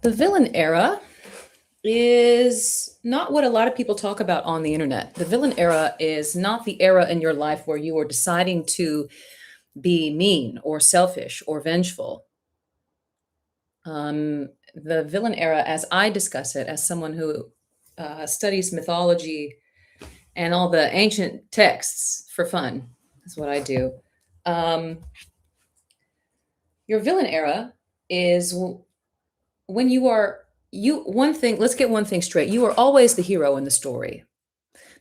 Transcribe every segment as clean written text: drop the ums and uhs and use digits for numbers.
The villain era is not what a lot of people talk about on the internet. The villain era is not the era in your life where you are deciding to be mean or selfish or vengeful. The villain era, as I discuss it, as someone who studies mythology and all the ancient texts for fun, is what I do. Um, your villain era is when you are you one thing. Let's get one thing straight. You are always the hero in the story.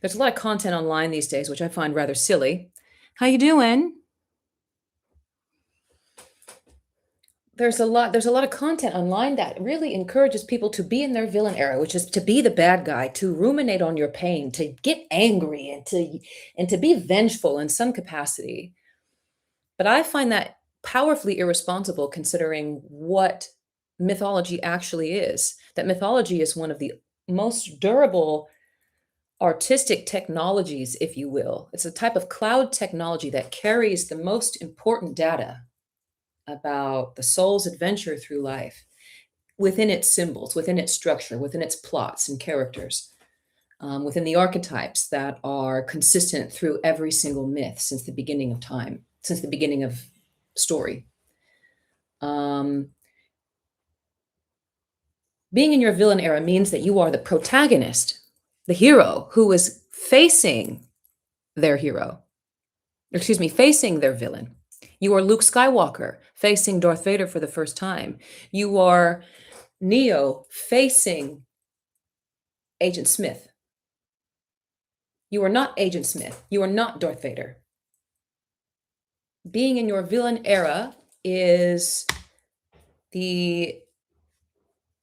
There's a lot of content online these days, which I find rather silly. How you doing? There's a lot of content online that really encourages people to be in their villain era, which is to be the bad guy, to ruminate on your pain, to get angry and to be vengeful in some capacity. But I find that powerfully irresponsible considering what mythology actually is. That mythology is one of the most durable artistic technologies, if you will. It's a type of cloud technology that carries the most important data about the soul's adventure through life within its symbols, within its structure, within its plots and characters, within the archetypes that are consistent through every single myth since the beginning of time, since the beginning of story. Um, Being in your villain era means that you are the protagonist, the hero who is facing their hero, excuse me, facing their villain. You are Luke Skywalker facing Darth Vader for the first time. You are Neo facing Agent Smith. You are not Agent Smith. You are not Darth Vader. Being in your villain era is the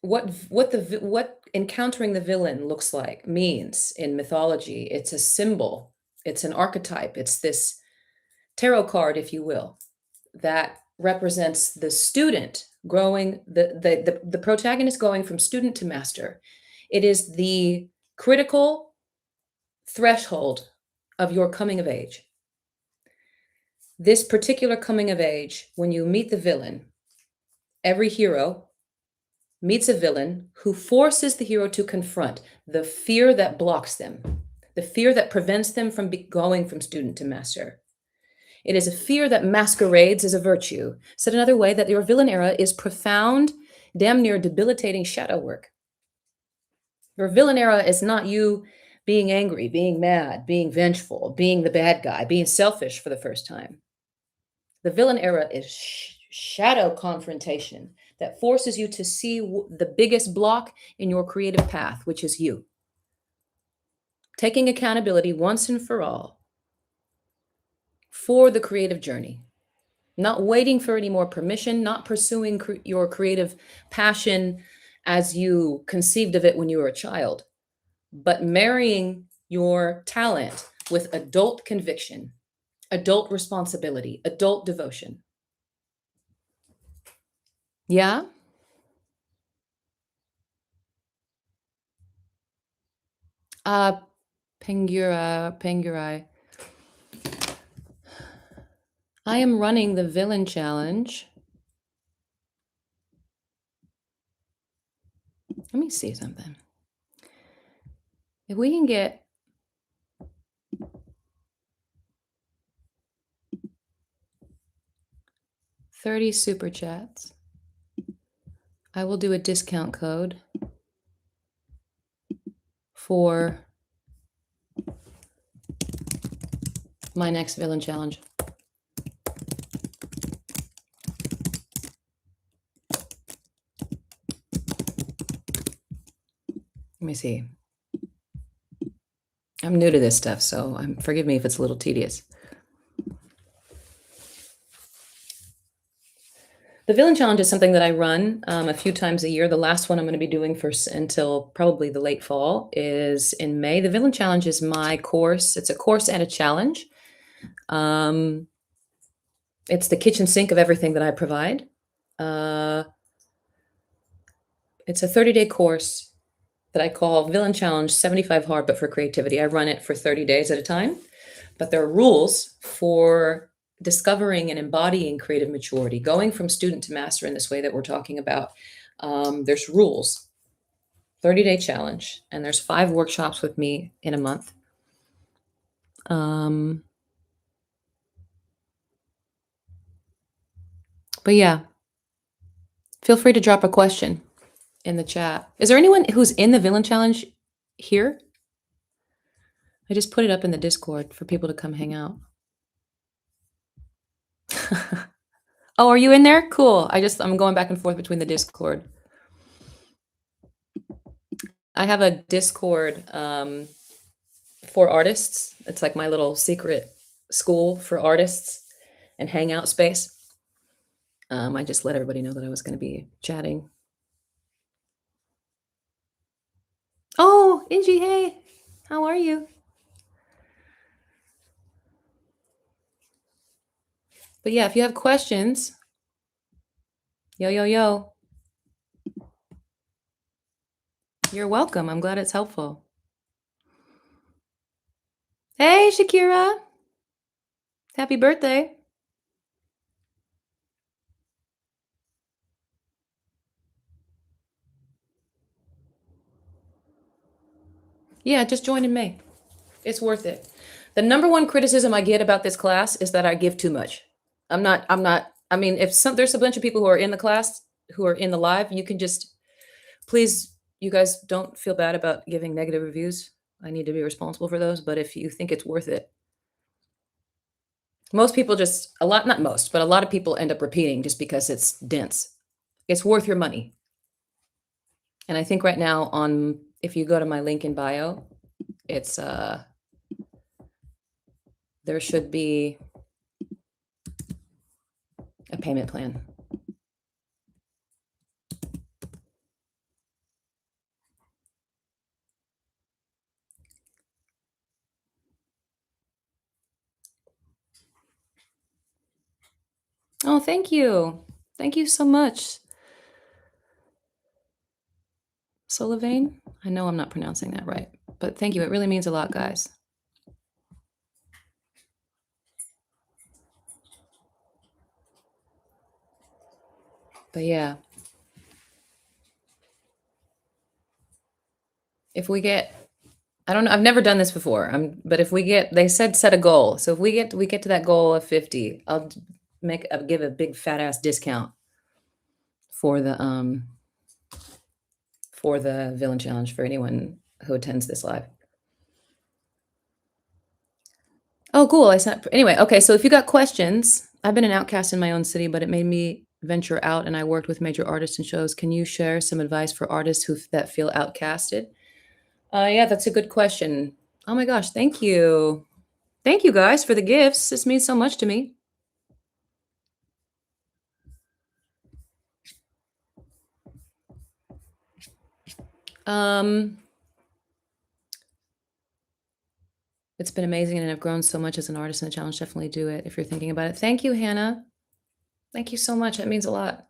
what encountering the villain looks like, means in mythology. It's a symbol, it's an archetype, it's this tarot card, if you will, that represents the student growing, the protagonist going from student to master. It is the critical threshold of your coming of age. This particular coming of age, when you meet the villain, every hero meets a villain who forces the hero to confront the fear that blocks them, the fear that prevents them from going from student to master. It is a fear that masquerades as a virtue. Said another way, that your villain era is profound, damn near debilitating shadow work. Your villain era is not you being angry, being mad, being vengeful, being the bad guy, being selfish for the first time. The villain era is shadow confrontation that forces you to see the biggest block in your creative path, which is you. Taking accountability once and for all for the creative journey, not waiting for any more permission, not pursuing your creative passion as you conceived of it when you were a child, but marrying your talent with adult conviction, adult responsibility, adult devotion. Yeah? Uh, Pengurai. I am running the villain challenge. Let me see something. If we can get 30 super chats, I will do a discount code for my next villain challenge. Let me see. I'm new to this stuff, so forgive me if it's a little tedious. The villain challenge is something that I run a few times a year. The last one I'm going to be doing until probably the late fall is in May. The villain challenge is my course. It's a course and a challenge. It's the kitchen sink of everything that I provide. It's a 30-day course that I call Villain Challenge 75 Hard, but for creativity. I run it for 30 days at a time, but there are rules for discovering and embodying creative maturity, going from student to master in this way that we're talking about, There's rules, 30-day challenge, and there's 5 workshops with me in a month. Um, but yeah, feel free to drop a question in the chat. Is there anyone who's in the villain challenge here? I just put it up in the Discord for people to come hang out. Oh, are you in there? Cool. I'm going back and forth between the Discord. I have a Discord for artists. It's like my little secret school for artists and hangout space. I just let everybody know that I was going to be chatting. Oh, Ingie, hey, how are you? But yeah, if you have questions, yo, you're welcome. I'm glad it's helpful. Hey, Shakira. Happy birthday. Yeah, just join in May. It's worth it. The number one criticism I get about this class is that I give too much. I mean, there's a bunch of people who are in the class, who are in the live, you can just, please, you guys don't feel bad about giving negative reviews. I need to be responsible for those, but if you think it's worth it. Most people not most, but a lot of people end up repeating just because it's dense. It's worth your money. And I think right now if you go to my link in bio, it's there should be a payment plan. Oh, thank you. Thank you so much. Solivane? I know I'm not pronouncing that right, but thank you. It really means a lot, guys. But yeah. If we get, I don't know, I've never done this before. But if we get, they said set a goal. So if we get to that goal of 50, I'll give a big fat ass discount for the villain challenge for anyone who attends this live. Oh, cool. Anyway, okay. So if you got questions, I've been an outcast in my own city, but it made me venture out and I worked with major artists and shows. Can you share some advice for artists that feel outcasted? Yeah, that's a good question. Oh my gosh, thank you. Thank you guys for the gifts. This means so much to me. It's been amazing and I've grown so much as an artist in the challenge. Definitely do it if you're thinking about it. Thank you, Hannah. Thank you so much. That means a lot.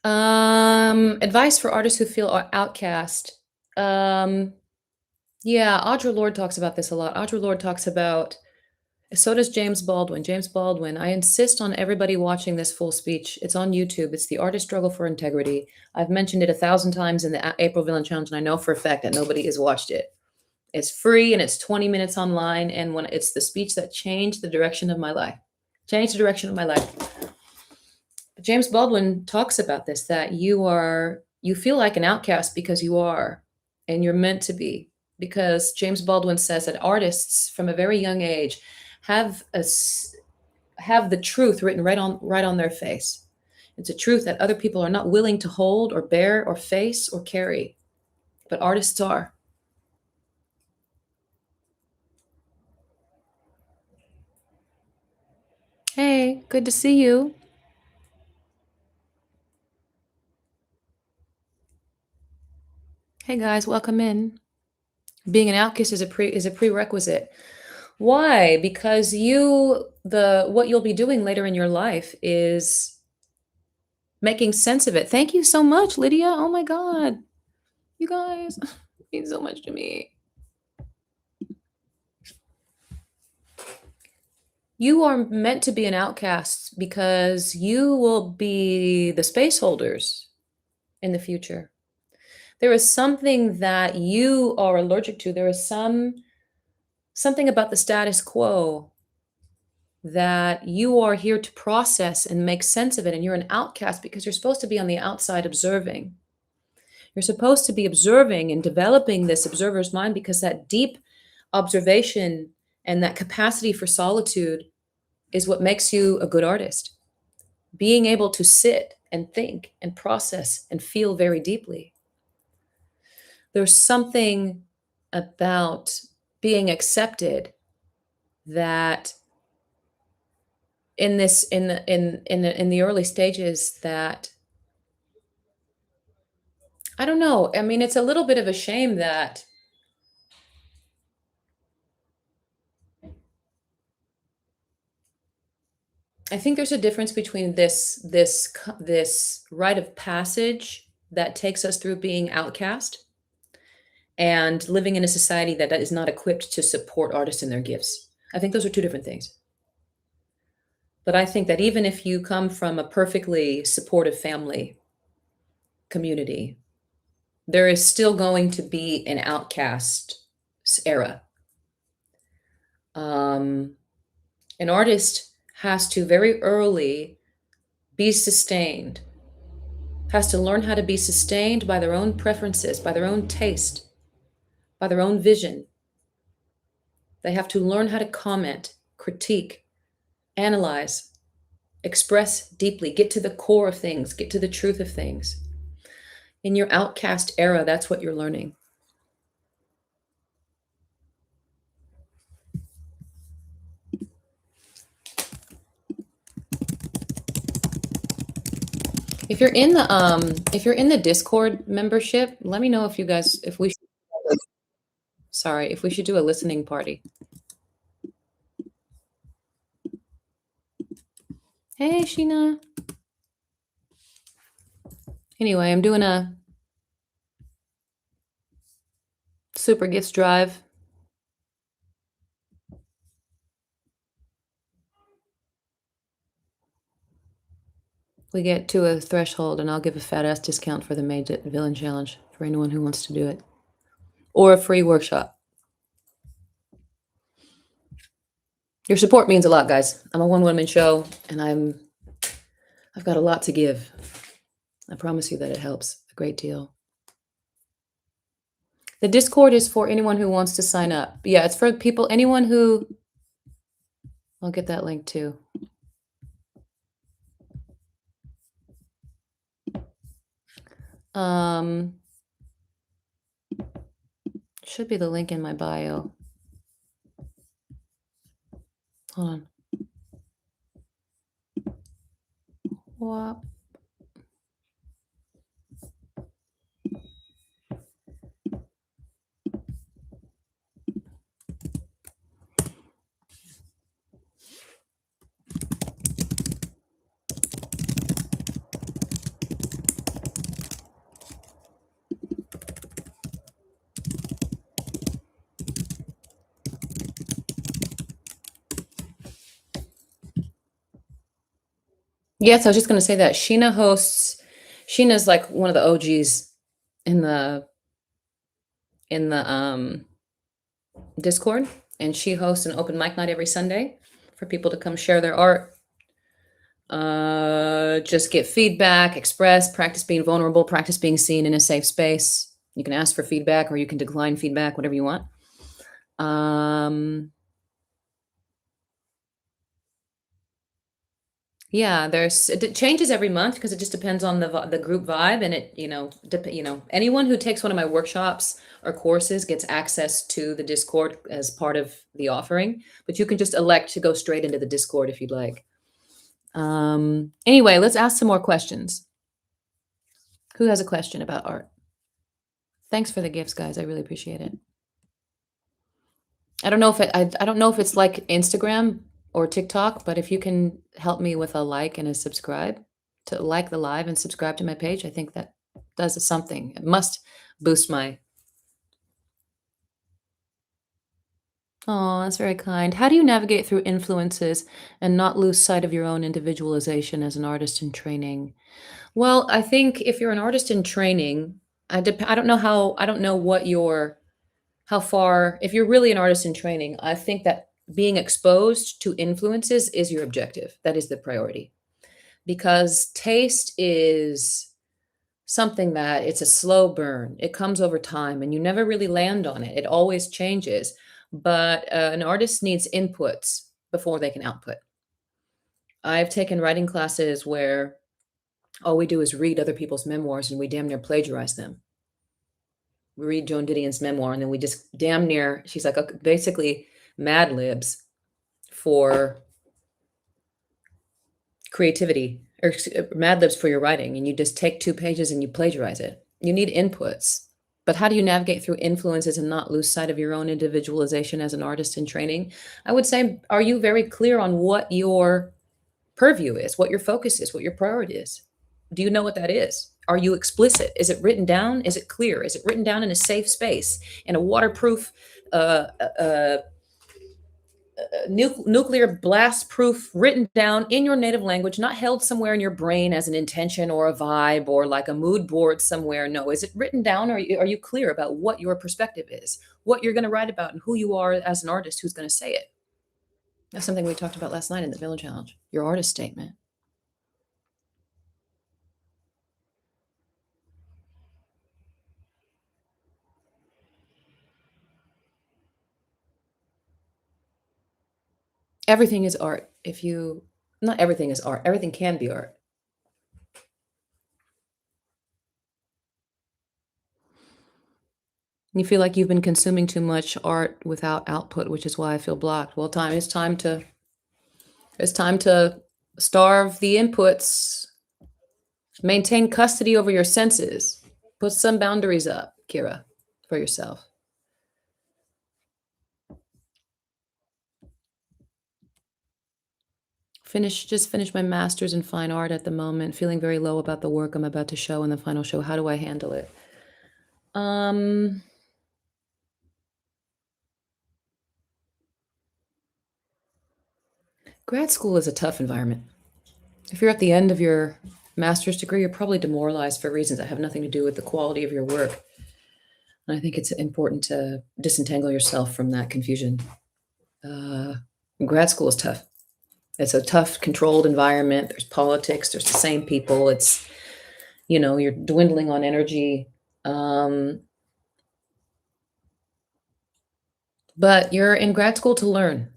Advice for artists who feel outcast. Yeah, Audre Lorde talks about this a lot. Audre Lorde talks about, so does James Baldwin. James Baldwin, I insist on everybody watching this full speech. It's on YouTube. It's The Artist Struggle for Integrity. I've mentioned it 1,000 times in the April Villain Challenge, and I know for a fact that nobody has watched it. It's free and it's 20 minutes online. And when it's the speech that changed the direction of my life, But James Baldwin talks about this, that you feel like an outcast because you are, and you're meant to be. Because James Baldwin says that artists from a very young age have the truth written right on their face. It's a truth that other people are not willing to hold or bear or face or carry, but artists are. Hey, good to see you. Hey guys, welcome in. Being an outcast is a prerequisite. Why? Because what you'll be doing later in your life is making sense of it. Thank you so much, Lydia. Oh my God. You guys mean so much to me. You are meant to be an outcast because you will be the space holders in the future. There is something that you are allergic to. There is something about the status quo that you are here to process and make sense of it, and you're an outcast because you're supposed to be on the outside observing. You're supposed to be observing and developing this observer's mind because that deep observation and that capacity for solitude is what makes you a good artist. Being able to sit and think and process and feel very deeply. There's something about being accepted that in this in the early stages that I don't know. I mean, it's a little bit of a shame that I think there's a difference between this rite of passage that takes us through being outcast and living in a society that is not equipped to support artists in their gifts. I think those are two different things. But I think that even if you come from a perfectly supportive family community, there is still going to be an outcast era. Um, an artist has to very early be sustained, has to learn how to be sustained by their own preferences, by their own taste, by their own vision. They have to learn how to comment, critique, analyze, express deeply, get to the core of things, get to the truth of things. In your outcast era, that's what you're learning. If you're in the Discord membership, let me know if you guys if we sorry, if we should do a listening party. Hey, Sheena. Anyway, I'm doing a super gifts drive. We get to a threshold, and I'll give a fat ass discount for the Made Villain Challenge for anyone who wants to do it, or a free workshop. Your support means a lot, guys. I'm a one-woman show, and I've got a lot to give. I promise you that it helps a great deal. The Discord is for anyone who wants to sign up. Yeah, it's for people, anyone who. I'll get that link too. Should be the link in my bio. Hold on. What? Yes, I was just going to say that Sheena hosts. Sheena's like one of the OGs in the Discord, and she hosts an open mic night every Sunday for people to come share their art, just get feedback, express, practice being vulnerable, practice being seen in a safe space. You can ask for feedback or you can decline feedback, whatever you want. Yeah, it changes every month because it just depends on the group vibe, and it anyone who takes one of my workshops or courses gets access to the Discord as part of the offering, but you can just elect to go straight into the Discord if you'd like. Anyway, let's ask some more questions. Who has a question about art? Thanks for the gifts, guys. I really appreciate it. I don't know if it's like Instagram or TikTok, but if you can help me with a like and a subscribe, to like the live and subscribe to my page, I think that does something. It must boost my Oh, that's very kind. How do you navigate through influences and not lose sight of your own individualization as an artist in training? Well, I think if you're an artist in training, I don't know I don't know what your how far if you're really an artist in training, I think that being exposed to influences is your objective. That is the priority. Because taste is something that it's a slow burn. It comes over time and you never really land on it. It always changes. But an artist needs inputs before they can output. I've taken writing classes where all we do is read other people's memoirs and we damn near plagiarize them. We read Joan Didion's memoir and then we just damn near, she's like, okay, basically Mad Libs for creativity or Mad Libs for your writing. And you just take 2 pages and you plagiarize it. You need inputs. But how do you navigate through influences and not lose sight of your own individualization as an artist in training? I would say, are you very clear on what your purview is, what your focus is, what your priority is? Do you know what that is? Are you explicit? Is it written down? Is it clear? Is it written down in a safe space, in a waterproof, nuclear blast proof, written down in your native language, not held somewhere in your brain as an intention or a vibe or like a mood board somewhere? No, is it written down? Or are you clear about what your perspective is, what you're going to write about, and who you are as an artist who's going to say it? That's something we talked about last night in the Village Challenge. Your artist statement. Everything is art. If you, not everything is art, everything can be art. You feel like you've been consuming too much art without output, which is why I feel blocked. Well, it's time to starve the inputs, maintain custody over your senses, put some boundaries up, Kira, for yourself. Just finish my master's in fine art at the moment, feeling very low about the work I'm about to show in the final show. How do I handle it? Um, Grad school is a tough environment. If you're at the end of your master's degree, you're probably demoralized for reasons that have nothing to do with the quality of your work. And I think it's important to disentangle yourself from that confusion. Uh, Grad school is tough. It's a tough, controlled environment. There's politics. There's the same people. You're dwindling on energy. Um, but you're in grad school to learn,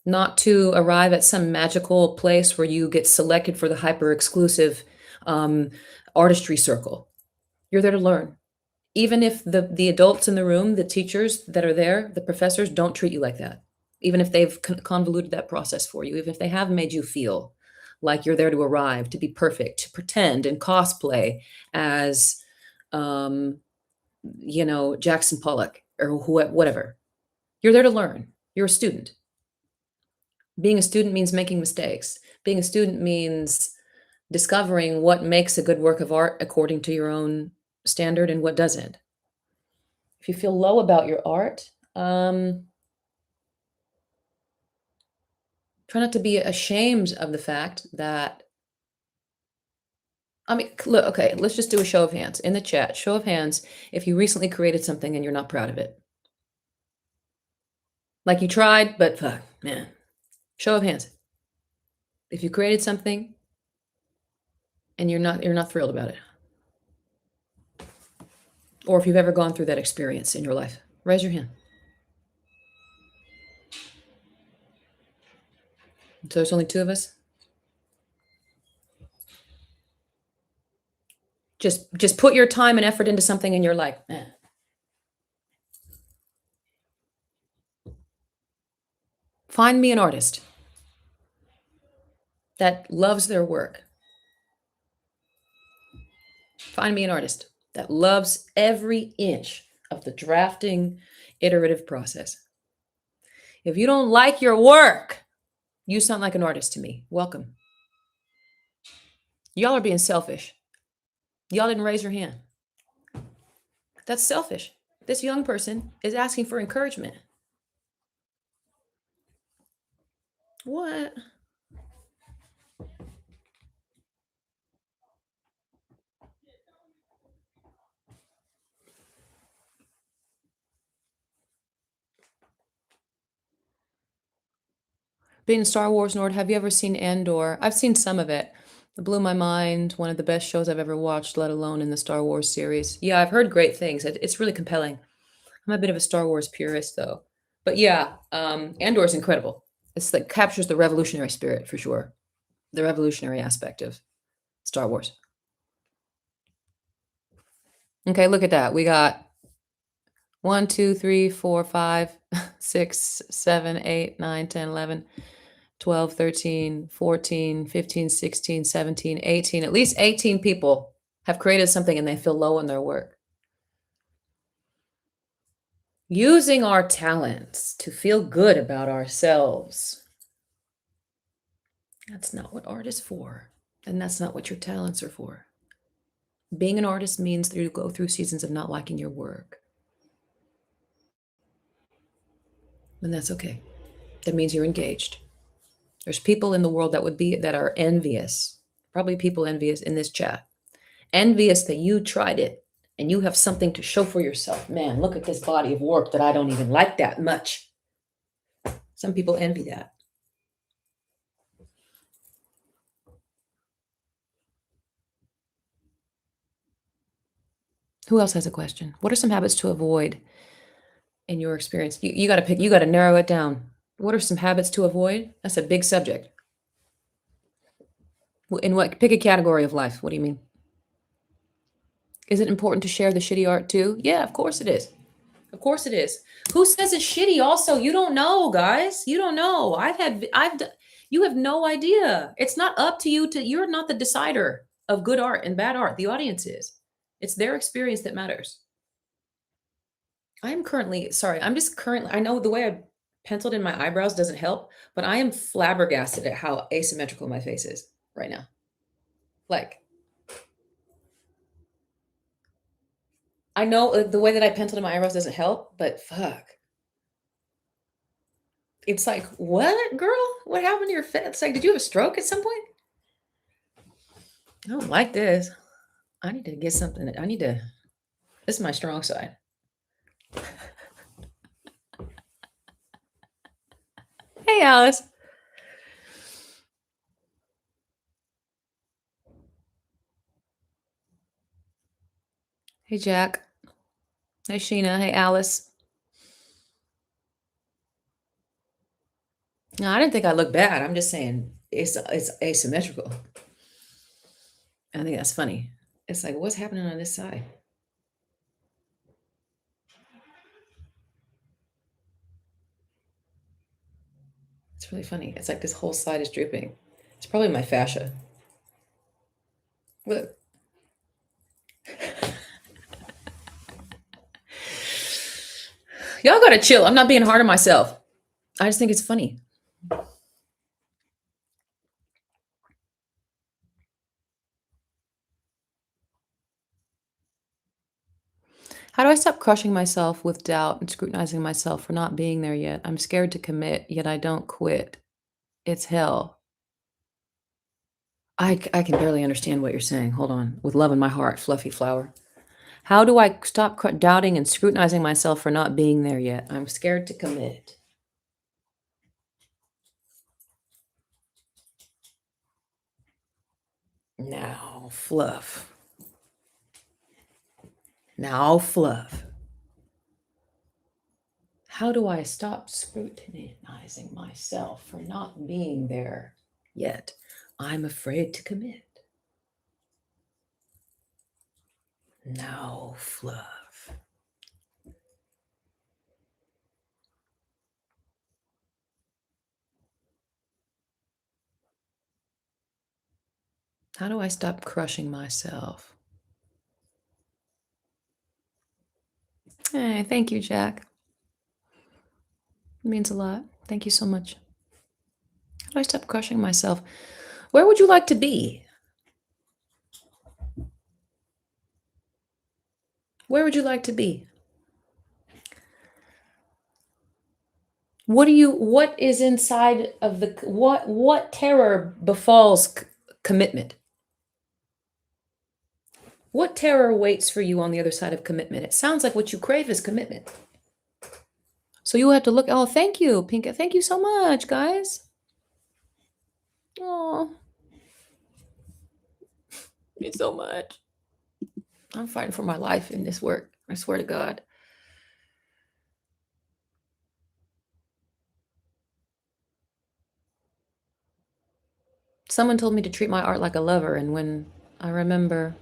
not to arrive at some magical place where you get selected for the hyper exclusive um, artistry circle. You're there to learn. Even if the adults in the room, the teachers that are there, the professors don't treat you like that. Even if they've convoluted that process for you, even if they have made you feel like you're there to arrive, to be perfect, to pretend and cosplay as, um, Jackson Pollock or whatever. You're there to learn. You're a student. Being a student means making mistakes. Being a student means discovering what makes a good work of art according to your own standard and what doesn't. If you feel low about your art, try not to be ashamed of the fact that, I mean, look, okay, let's just do a show of hands in the chat. Show of hands if you recently created something and you're not proud of it. Like you tried, but fuck, man. Show of hands. If you created something and you're not thrilled about it. Or if you've ever gone through that experience in your life, raise your hand. So there's only 2 of us. Just put your time and effort into something and you're like, eh. Find me an artist that loves their work. Find me an artist that loves every inch of the drafting iterative process. If you don't like your work, you sound like an artist to me. Welcome. Y'all are being selfish. Y'all didn't raise your hand. That's selfish. This young person is asking for encouragement. What? Being a Star Wars nerd, have you ever seen Andor? I've seen some of it. It blew my mind. One of the best shows I've ever watched, let alone in the Star Wars series. Yeah, I've heard great things. It's really compelling. I'm a bit of a Star Wars purist, though. But yeah, Andor is incredible. It's like captures the revolutionary spirit for sure. The revolutionary aspect of Star Wars. Okay, look at that. We got 1, 2, 3, 4, 5, 6, 7, 8, 9, 10, 11, 12, 13, 14, 15, 16, 17, 18. At least 18 people have created something and they feel low in their work. Using our talents to feel good about ourselves. That's not what art is for. And that's not what your talents are for. Being an artist means you go through seasons of not liking your work. And that's okay. That means you're engaged. There's people in the world that are envious. Probably people envious in this chat. Envious that you tried it and you have something to show for yourself. Man, look at this body of work that I don't even like that much. Some people envy that. Who else has a question? What are some habits to avoid in your experience? You got to pick, you got to narrow it down. What are some habits to avoid? That's a big subject. In what? Pick a category of life. What do you mean? Is it important to share the shitty art too? Yeah, of course it is. Of course it is. Who says it's shitty also? You don't know, guys. You don't know. You have no idea. It's not up to you you're not the decider of good art and bad art. The audience is. It's their experience that matters. I'm just currently, I know the way I penciled in my eyebrows doesn't help, but I am flabbergasted at how asymmetrical my face is right now. Like, I know the way that I penciled in my eyebrows doesn't help, but fuck. It's like, what, girl? What happened to your face? It's like, did you have a stroke at some point? I don't like this. I need to get something. This is my strong side. Hey, Alice. Hey, Jack. Hey, Sheena. Hey, Alice. No, I didn't think I looked bad. I'm just saying it's asymmetrical. I think that's funny. It's like, what's happening on this side? It's really funny. It's like this whole side is drooping. It's probably my fascia. Look. Y'all gotta chill. I'm not being hard on myself. I just think it's funny. How do I stop crushing myself with doubt and scrutinizing myself for not being there yet? I'm scared to commit, yet I don't quit. It's hell. I can barely understand what you're saying. Hold on. With love in my heart, fluffy flower. How do I stop doubting and scrutinizing myself for not being there yet? I'm scared to commit. Now, fluff. Now, fluff. How do I stop scrutinizing myself for not being there yet? I'm afraid to commit. Now, fluff. How do I stop crushing myself? Hey, thank you, Jack. It means a lot. Thank you so much. How do I stop crushing myself? Where would you like to be? Where would you like to be? What is inside of what terror befalls commitment? What terror waits for you on the other side of commitment? It sounds like what you crave is commitment. So you have to look. Oh, thank you, Pinka. Thank you so much, guys. Oh, thank you so much. I'm fighting for my life in this work. I swear to God. Someone told me to treat my art like a lover, and when I remember,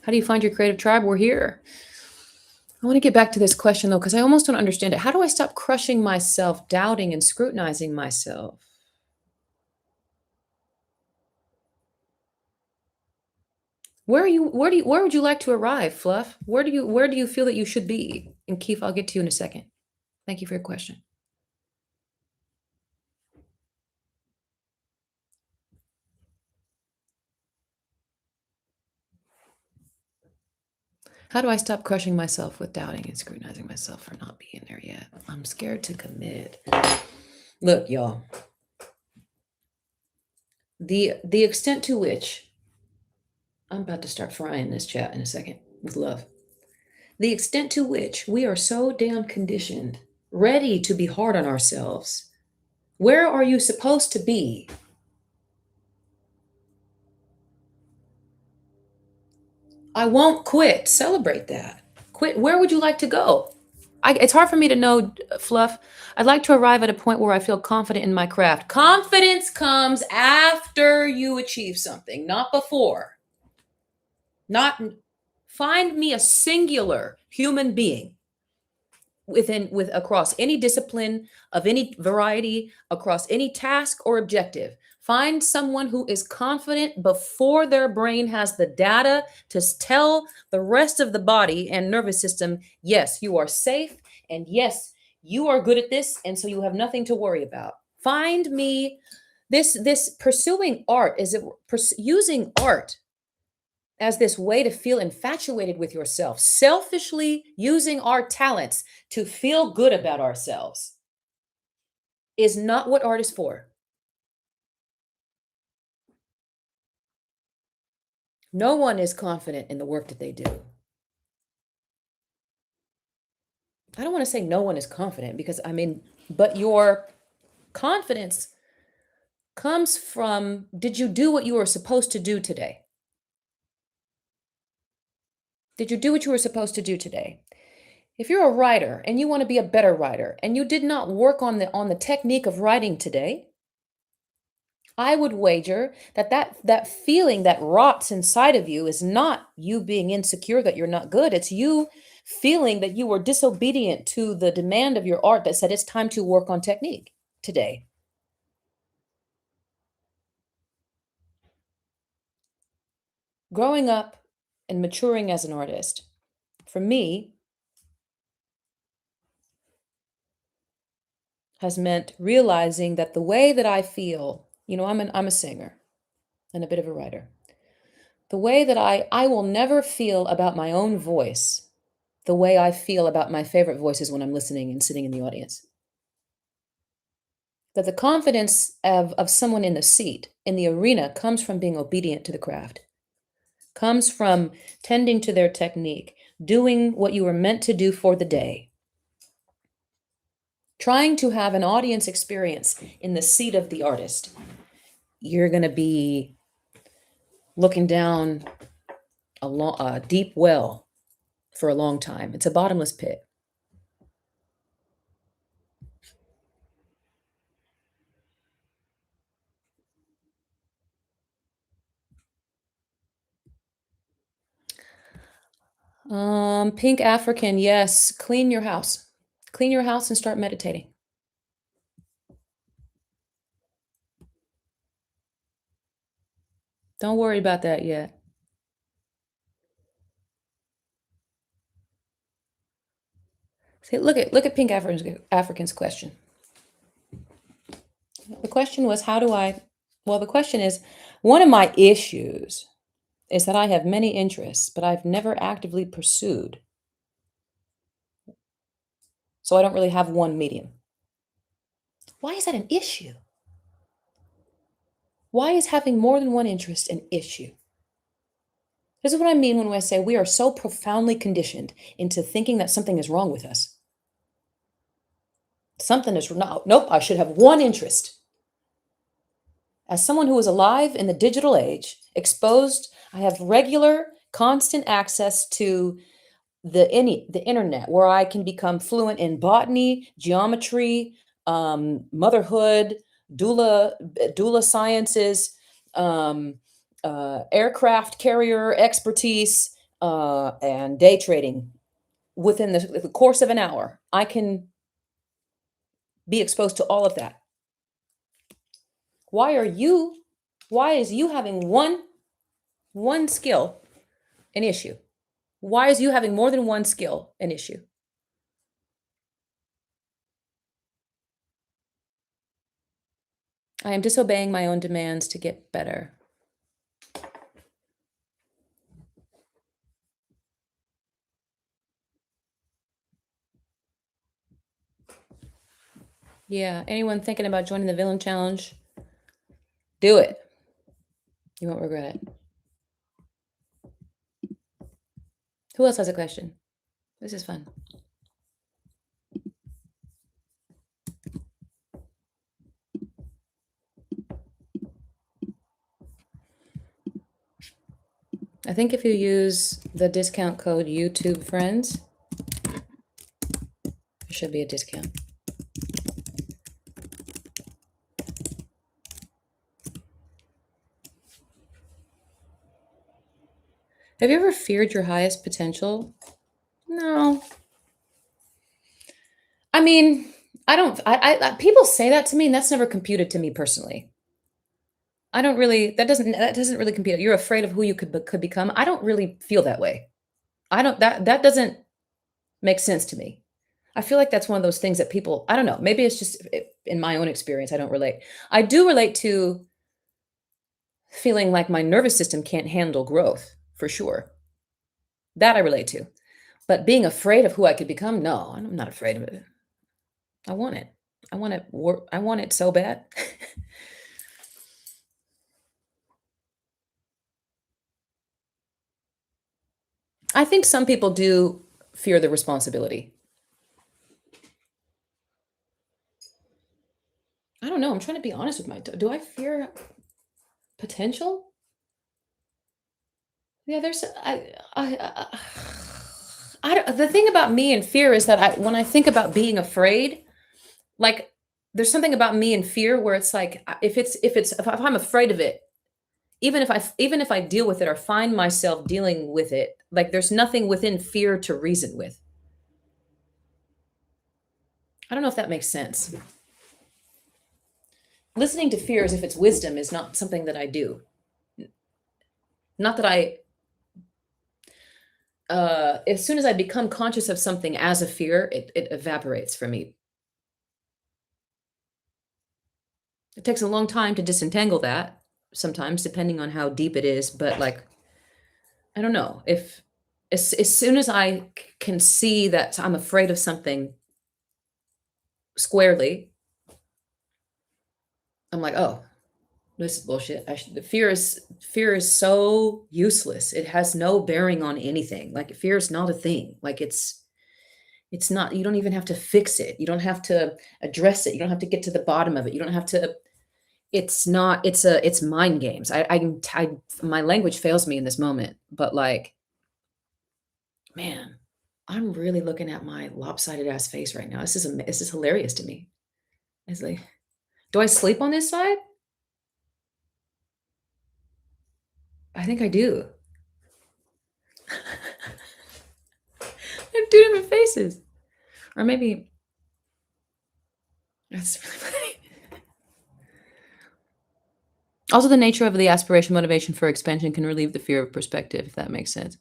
how do you find your creative tribe? We're here. I want to get back to this question though, because I almost don't understand it. How do I stop crushing myself, doubting and scrutinizing myself? Where would you like to arrive, Fluff? Where do you feel that you should be? And Keith, I'll get to you in a second. Thank you for your question. How do I stop crushing myself with doubting and scrutinizing myself for not being there yet? I'm scared to commit. Look, y'all. The extent to which I'm about to start frying this chat in a second with love. The extent to which we are so damn conditioned, ready to be hard on ourselves. Where are you supposed to be? I won't quit. Celebrate that. Quit. Where would you like to go? It's hard for me to know, Fluff. I'd like to arrive at a point where I feel confident in my craft. Confidence comes after you achieve something, not before. Not find me a singular human being with across any discipline of any variety, across any task or objective. Find someone who is confident before their brain has the data to tell the rest of the body and nervous system, yes, you are safe, and yes, you are good at this, and so you have nothing to worry about. Find me this pursuing art, is it using art as this way to feel infatuated with yourself, selfishly using our talents to feel good about ourselves, is not what art is for. No one is confident in the work that they do. I don't want to say no one is confident because but your confidence comes from, did you do what you were supposed to do today? Did you do what you were supposed to do today? If you're a writer and you want to be a better writer and you did not work on the technique of writing today, I would wager that feeling that rots inside of you is not you being insecure that you're not good. It's you feeling that you were disobedient to the demand of your art that said it's time to work on technique today. Growing up and maturing as an artist, for me, has meant realizing that the way that I feel, I'm a singer and a bit of a writer. The way that I will never feel about my own voice the way I feel about my favorite voices when I'm listening and sitting in the audience. That the confidence of someone in the seat, in the arena, comes from being obedient to the craft, comes from tending to their technique, doing what you were meant to do for the day, trying to have an audience experience in the seat of the artist. You're going to be looking down a deep well for a long time. It's a bottomless pit. Pink African, yes. Clean your house. Clean your house and start meditating. Don't worry about that yet. See, look at Pink African's question. The question was, how do I? Well, the question is, one of my issues is that I have many interests, but I've never actively pursued. So I don't really have one medium. Why is that an issue? Why is having more than one interest an issue? This is what I mean when I say we are so profoundly conditioned into thinking that something is wrong with us. Something is no, nope, I should have one interest. As someone who is alive in the digital age, exposed, I have regular, constant access to the internet where I can become fluent in botany, geometry, motherhood, doula sciences, um, aircraft carrier expertise, and day trading within the course of an hour. I can be exposed to all of that. Why are you? Why is you having one skill an issue? Why is you having more than one skill an issue? I am disobeying my own demands to get better. Yeah, anyone thinking about joining the villain challenge, do it. You won't regret it. Who else has a question? This is fun. I think if you use the discount code YouTube Friends, there should be a discount. Have you ever feared your highest potential? No. I mean, I don't. People say that to me, and that's never computed to me personally. I don't really. That doesn't really compute. You're afraid of who you could become. I don't really feel that way. I don't. That doesn't make sense to me. I feel like that's one of those things that people. I don't know. Maybe it's just in my own experience. I don't relate. I do relate to feeling like my nervous system can't handle growth for sure. That I relate to. But being afraid of who I could become, no, I'm not afraid of it. I want it. I want it. I want it so bad. I think some people do fear the responsibility. I don't know. I'm trying to be honest with my. Do I fear potential? Yeah, there's. The thing about me and fear is that when I think about being afraid, like there's something about me and fear where it's like if I'm afraid of it, even if I deal with it or find myself dealing with it, like there's nothing within fear to reason with. I don't know if that makes sense. Listening to fear as if it's wisdom is not something that I do. Not that I as soon as I become conscious of something as a fear, it evaporates from me. It takes a long time to disentangle that sometimes, depending on how deep it is. But like, I don't know if as soon as I can see that I'm afraid of something squarely, I'm like, oh, this is bullshit. The fear is so useless. It has no bearing on anything. Like fear is not a thing. Like it's not. You don't even have to fix it. You don't have to address it. You don't have to get to the bottom of it. You don't have to. It's not. It's mind games. My language fails me in this moment. But like, man, I'm really looking at my lopsided ass face right now. This is hilarious to me. It's like, do I sleep on this side? I think I do. I have two different faces. Or maybe that's really funny. Also, the nature of the aspiration motivation for expansion can relieve the fear of perspective, if that makes sense.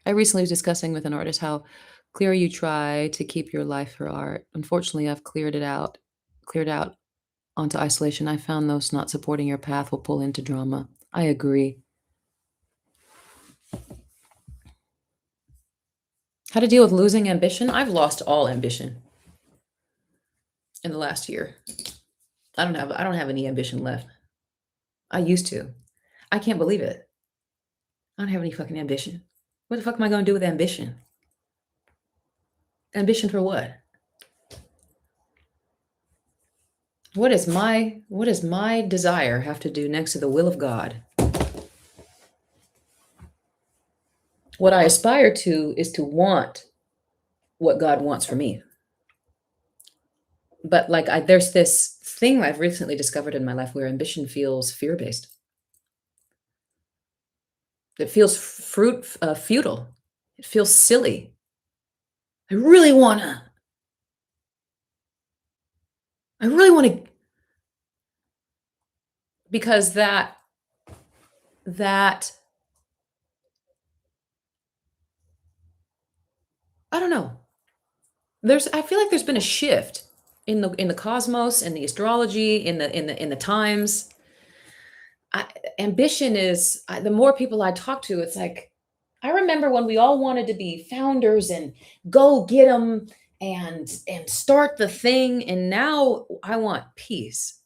I recently was discussing with an artist how clear you try to keep your life for art. Unfortunately, I've cleared out onto isolation. I found those not supporting your path will pull into drama. I agree. How to deal with losing ambition? I've lost all ambition in the last year. I don't have any ambition left. I used to. I can't believe it. I don't have any fucking ambition. What the fuck am I going to do with ambition? Ambition for what? What does my desire have to do next to the will of God? What I aspire to is to want what God wants for me. But like there's this thing I've recently discovered in my life where ambition feels fear-based. It feels futile. It feels silly. I really wanna. I really wanna because that I don't know. I feel like there's been a shift in the cosmos and the astrology in the times. I, ambition is the more people I talk to, it's like I remember when we all wanted to be founders and go get them and start the thing, and now I want peace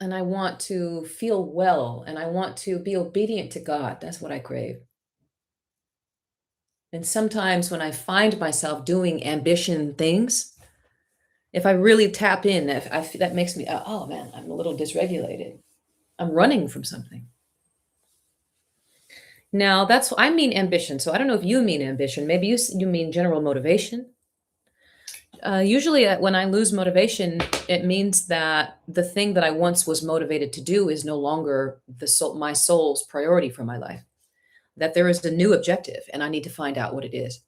and I want to feel well and I want to be obedient to God. That's what I crave. And sometimes when I find myself doing ambition things, if I really tap in, if that makes me, oh man, I'm a little dysregulated. I'm running from something. Now, that's I mean ambition. So I don't know if you mean ambition. Maybe you mean general motivation. Usually, when I lose motivation, it means that the thing that I once was motivated to do is no longer my soul's priority for my life. That there is a new objective, and I need to find out what it is.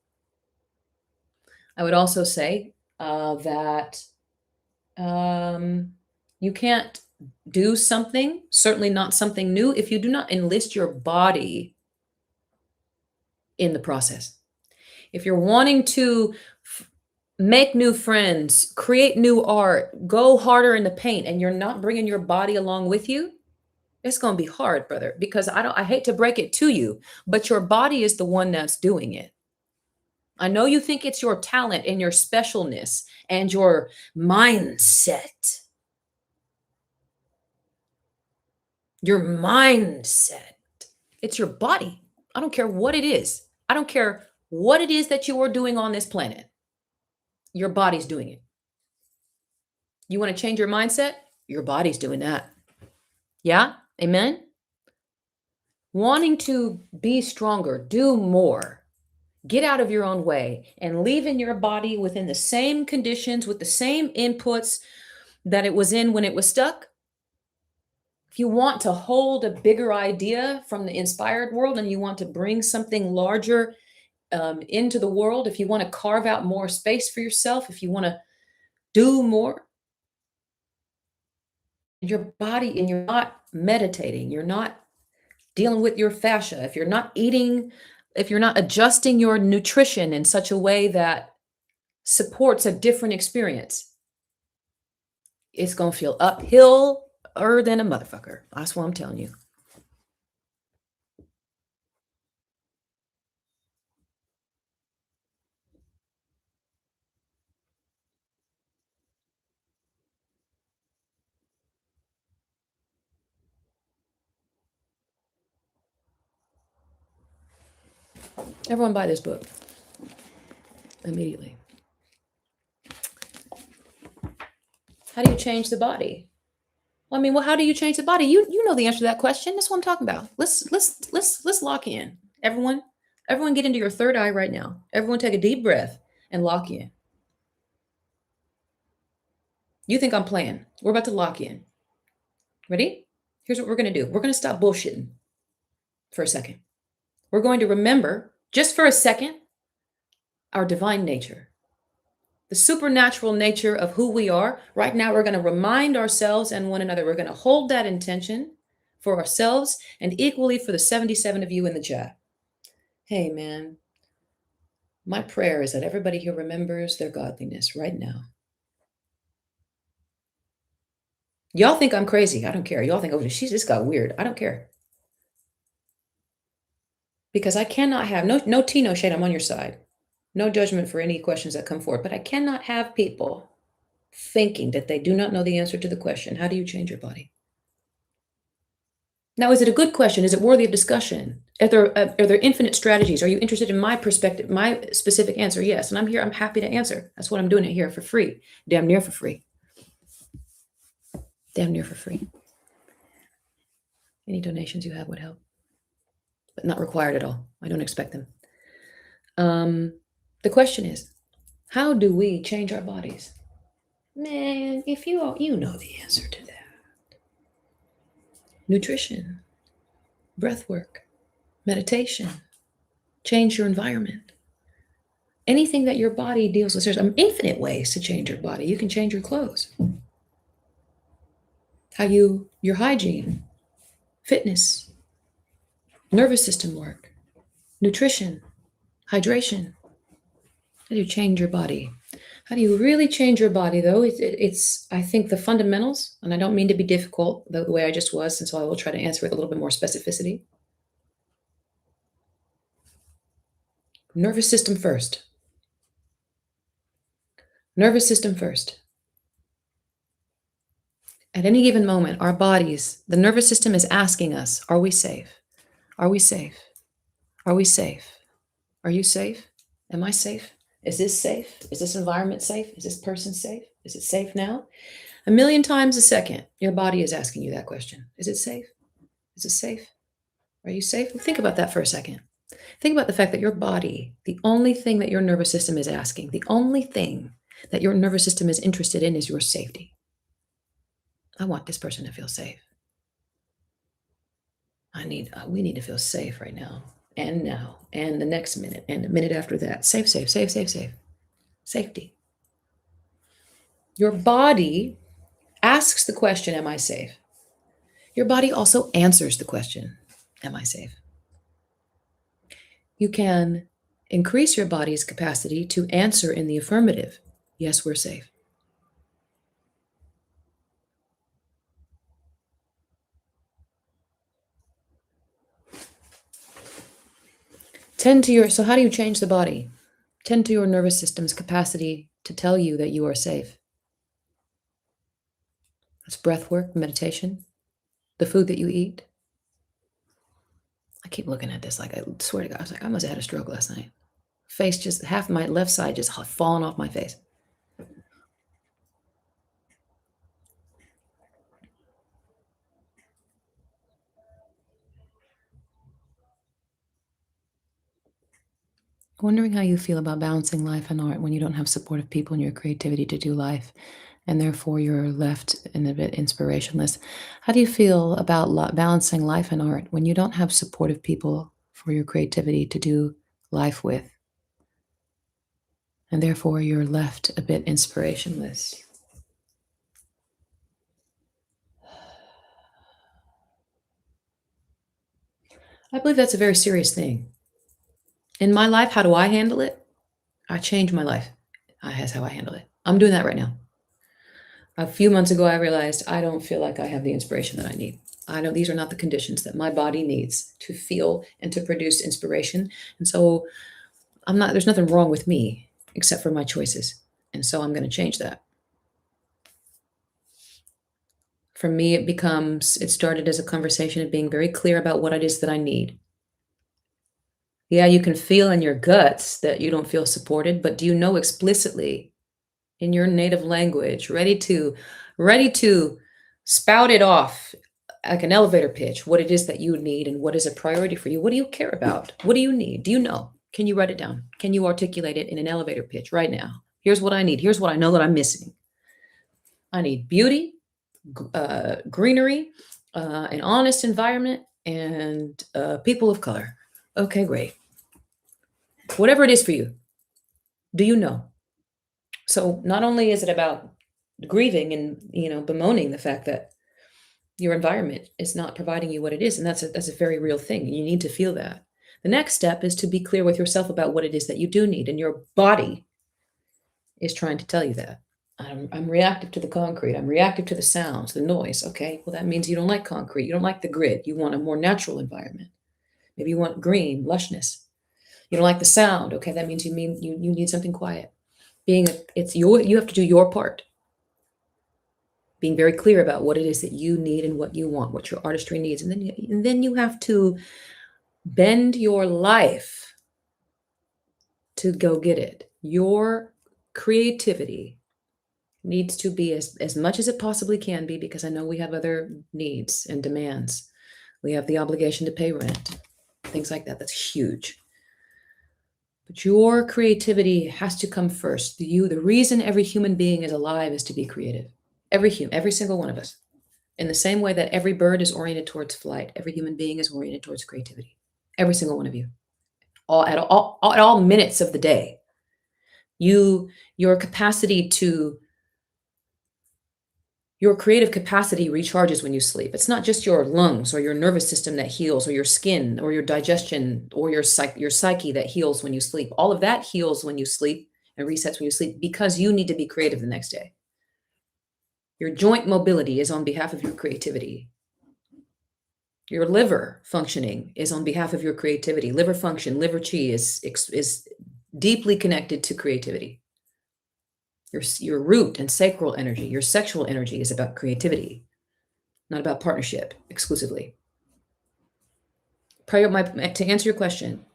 I would also say that you can't do something, certainly not something new, if you do not enlist your body in the process. If you're wanting to make new friends, create new art, go harder in the paint, and you're not bringing your body along with you, it's going to be hard, brother, because I hate to break it to you, but your body is the one that's doing it. I know you think it's your talent and your specialness and your mindset. Your mindset. It's your body. I don't care what it is. I don't care what it is that you are doing on this planet. Your body's doing it. You want to change your mindset? Your body's doing that. Yeah? Amen? Wanting to be stronger, do more, get out of your own way, and leave in your body within the same conditions, with the same inputs that it was in when it was stuck. If you want to hold a bigger idea from the inspired world and you want to bring something larger into the world, if you want to carve out more space for yourself, if you want to do more, your body, and you're not meditating, you're not dealing with your fascia, if you're not eating, if you're not adjusting your nutrition in such a way that supports a different experience, it's going to feel uphill than a motherfucker. That's what I'm telling you. Everyone buy this book immediately. How do you change the body? Well, I mean, well, how do you change the body? You know the answer to that question. That's what I'm talking about. Let's lock in. Everyone get into your third eye right now. Everyone take a deep breath and lock in. You think I'm playing. We're about to lock in. Ready? Here's what we're going to do. We're going to stop bullshitting for a second. We're going to remember, just for a second, our divine nature, the supernatural nature of who we are. Right now, we're going to remind ourselves and one another. We're going to hold that intention for ourselves and equally for the 77 of you in the chat. Hey, man, my prayer is that everybody here remembers their godliness right now. Y'all think I'm crazy. I don't care. Y'all think, oh, she's just got weird. I don't care. Because I cannot have no tea, no shade. I'm on your side. No judgment for any questions that come forward, but I cannot have people thinking that they do not know the answer to the question, how do you change your body? Now, is it a good question? Is it worthy of discussion? Are there infinite strategies? Are you interested in my perspective, my specific answer? Yes. And I'm here. I'm happy to answer. That's what I'm doing it here for free. Damn near for free. Damn near for free. Any donations you have would help, but not required at all. I don't expect them. The question is, how do we change our bodies? Man, if you know the answer to that. Nutrition, breath work, meditation, change your environment. Anything that your body deals with, there's infinite ways to change your body. You can change your clothes. Your hygiene, fitness, nervous system work, nutrition, hydration. How do you change your body? How do you really change your body, though? It's I think, the fundamentals, and I don't mean to be difficult the way I just was, and so I will try to answer with a little bit more specificity. Nervous system first. Nervous system first. At any given moment, our bodies, the nervous system is asking us, are we safe? Are we safe? Are we safe? Are you safe? Am I safe? Is this safe? Is this environment safe? Is this person safe? Is it safe now? A million times a second, your body is asking you that question. Is it safe? Is it safe? Are you safe? Think about that for a second. Think about the fact that your body, the only thing that your nervous system is asking, the only thing that your nervous system is interested in is your safety. I want this person to feel safe. We need to feel safe right now, and the next minute, and the minute after that. Safe, safe, safe, safe, safe. Safety. Your body asks the question, am I safe? Your body also answers the question, am I safe? You can increase your body's capacity to answer in the affirmative. Yes, we're safe. So how do you change the body? Tend to your nervous system's capacity to tell you that you are safe. That's breath work, meditation, the food that you eat. I keep looking at this like, I swear to God, I was like, I must have had a stroke last night. Face just, half my left side just falling off my face. Wondering how you feel about balancing life and art when you don't have supportive people in your creativity to do life, and therefore you're left in a bit inspirationless. How do you feel about balancing life and art when you don't have supportive people for your creativity to do life with, and therefore you're left a bit inspirationless? I believe that's a very serious thing. In my life, how do I handle it? I change my life. That's how I handle it. I'm doing that right now. A few months ago, I realized I don't feel like I have the inspiration that I need. These are not the conditions that my body needs to feel and to produce inspiration. And so there's nothing wrong with me except for my choices. And so I'm going to change that. For me, it started as a conversation of being very clear about what it is that I need. Yeah, you can feel in your guts that you don't feel supported, but do you know explicitly in your native language, ready to spout it off like an elevator pitch, what it is that you need and what is a priority for you? What do you care about? What do you need? Do you know? Can you write it down? Can you articulate it in an elevator pitch right now? Here's what I need. Here's what I know that I'm missing. I need beauty, greenery, an honest environment, and people of color. Okay, great. Whatever it is for you, do you know? So not only is it about grieving and bemoaning the fact that your environment is not providing you what it is, and that's a very real thing. You need to feel that. The next step is to be clear with yourself about what it is that you do need, and your body is trying to tell you that. I'm reactive to the concrete. I'm reactive to the sounds, the noise. Okay, well, that means you don't like concrete. You don't like the grid. You want a more natural environment. Maybe you want green, lushness. You don't like the sound. Okay, that means you need something quiet. It's you have to do your part. Being very clear about what it is that you need and what you want, what your artistry needs, and then you have to bend your life to go get it. Your creativity needs to be as much as it possibly can be, because I know we have other needs and demands. We have the obligation to pay rent, things like that. That's huge. But your creativity has to come first. The reason every human being is alive is to be creative. Every single one of us. In the same way that every bird is oriented towards flight, every human being is oriented towards creativity. Every single one of you. At all minutes of the day. Your capacity to Your creative capacity recharges when you sleep. It's not just your lungs or your nervous system that heals, or your skin or your digestion or your psyche that heals when you sleep. All of that heals when you sleep and resets when you sleep, because you need to be creative the next day. Your joint mobility is on behalf of your creativity. Your liver functioning is on behalf of your creativity. Liver function, liver chi is deeply connected to creativity. Your root and sacral energy, your sexual energy is about creativity, not about partnership exclusively. To answer your question,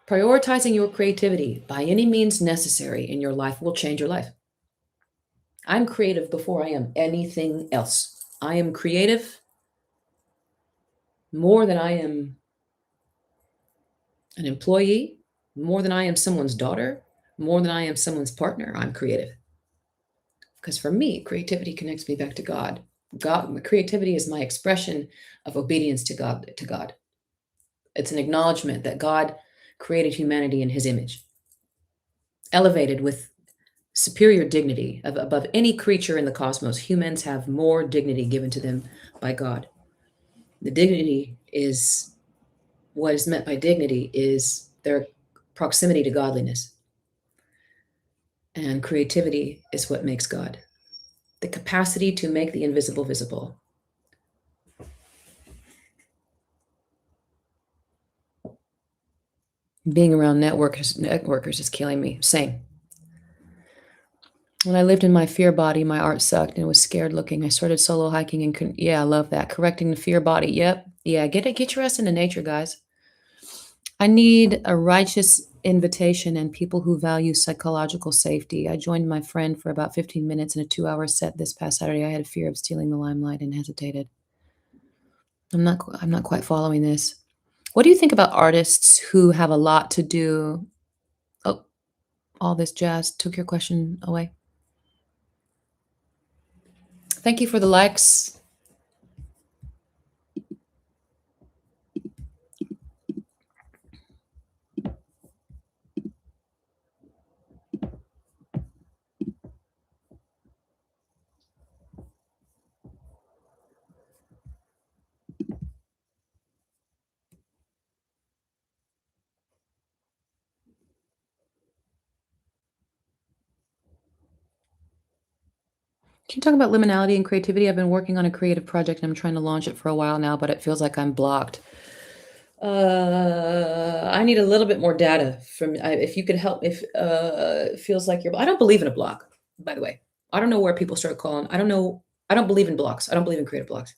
prioritizing your creativity by any means necessary in your life will change your life. I'm creative before I am anything else. I am creative more than I am an employee, more than I am someone's daughter, more than I am someone's partner. I'm creative. Because for me, creativity connects me back to God. Creativity is my expression of obedience to God. It's an acknowledgement that God created humanity in his image, elevated with superior dignity above any creature in the cosmos. Humans have more dignity given to them by God. The dignity is what is meant by dignity is their proximity to godliness. And creativity is what makes God. The capacity to make the invisible visible. Being around networkers is killing me. Same. When I lived in my fear body, my art sucked and was scared looking. I started solo hiking and yeah, I love that. Correcting the fear body. Yep. Yeah, get your ass into nature, guys. I need a righteous invitation and people who value psychological safety. I joined my friend for about 15 minutes in a 2-hour set this past Saturday. I had a fear of stealing the limelight and hesitated. I'm not quite following this. What do you think about artists who have a lot to do? Oh, all this jazz took your question away. Thank you for the likes. Can you talk about liminality and creativity? I've been working on a creative project and I'm trying to launch it for a while now, but it feels like I'm blocked. I need a little bit more data from, if you could help. If it feels like I don't believe in a block, by the way. I don't know where people start calling. I don't know. I don't believe in blocks. I don't believe in creative blocks.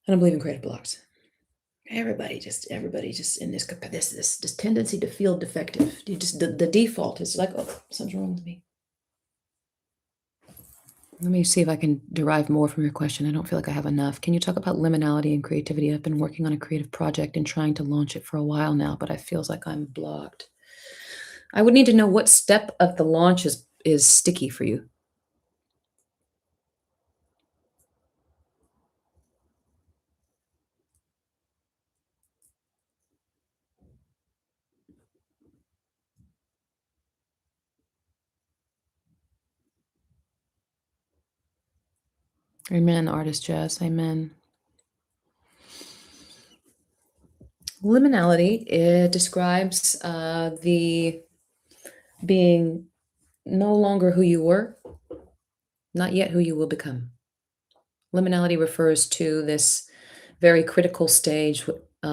I don't believe in creative blocks. Everybody just in this tendency to feel defective. The default is like, oh, something's wrong with me. Let me see if I can derive more from your question. I don't feel like I have enough. Can you talk about liminality and creativity? I've been working on a creative project and trying to launch it for a while now, but I feels like I'm blocked. I would need to know what step of the launch is sticky for you. Amen, artist Jazz. Amen. Liminality, it describes the being no longer who you were, not yet who you will become. Liminality refers to this very critical stage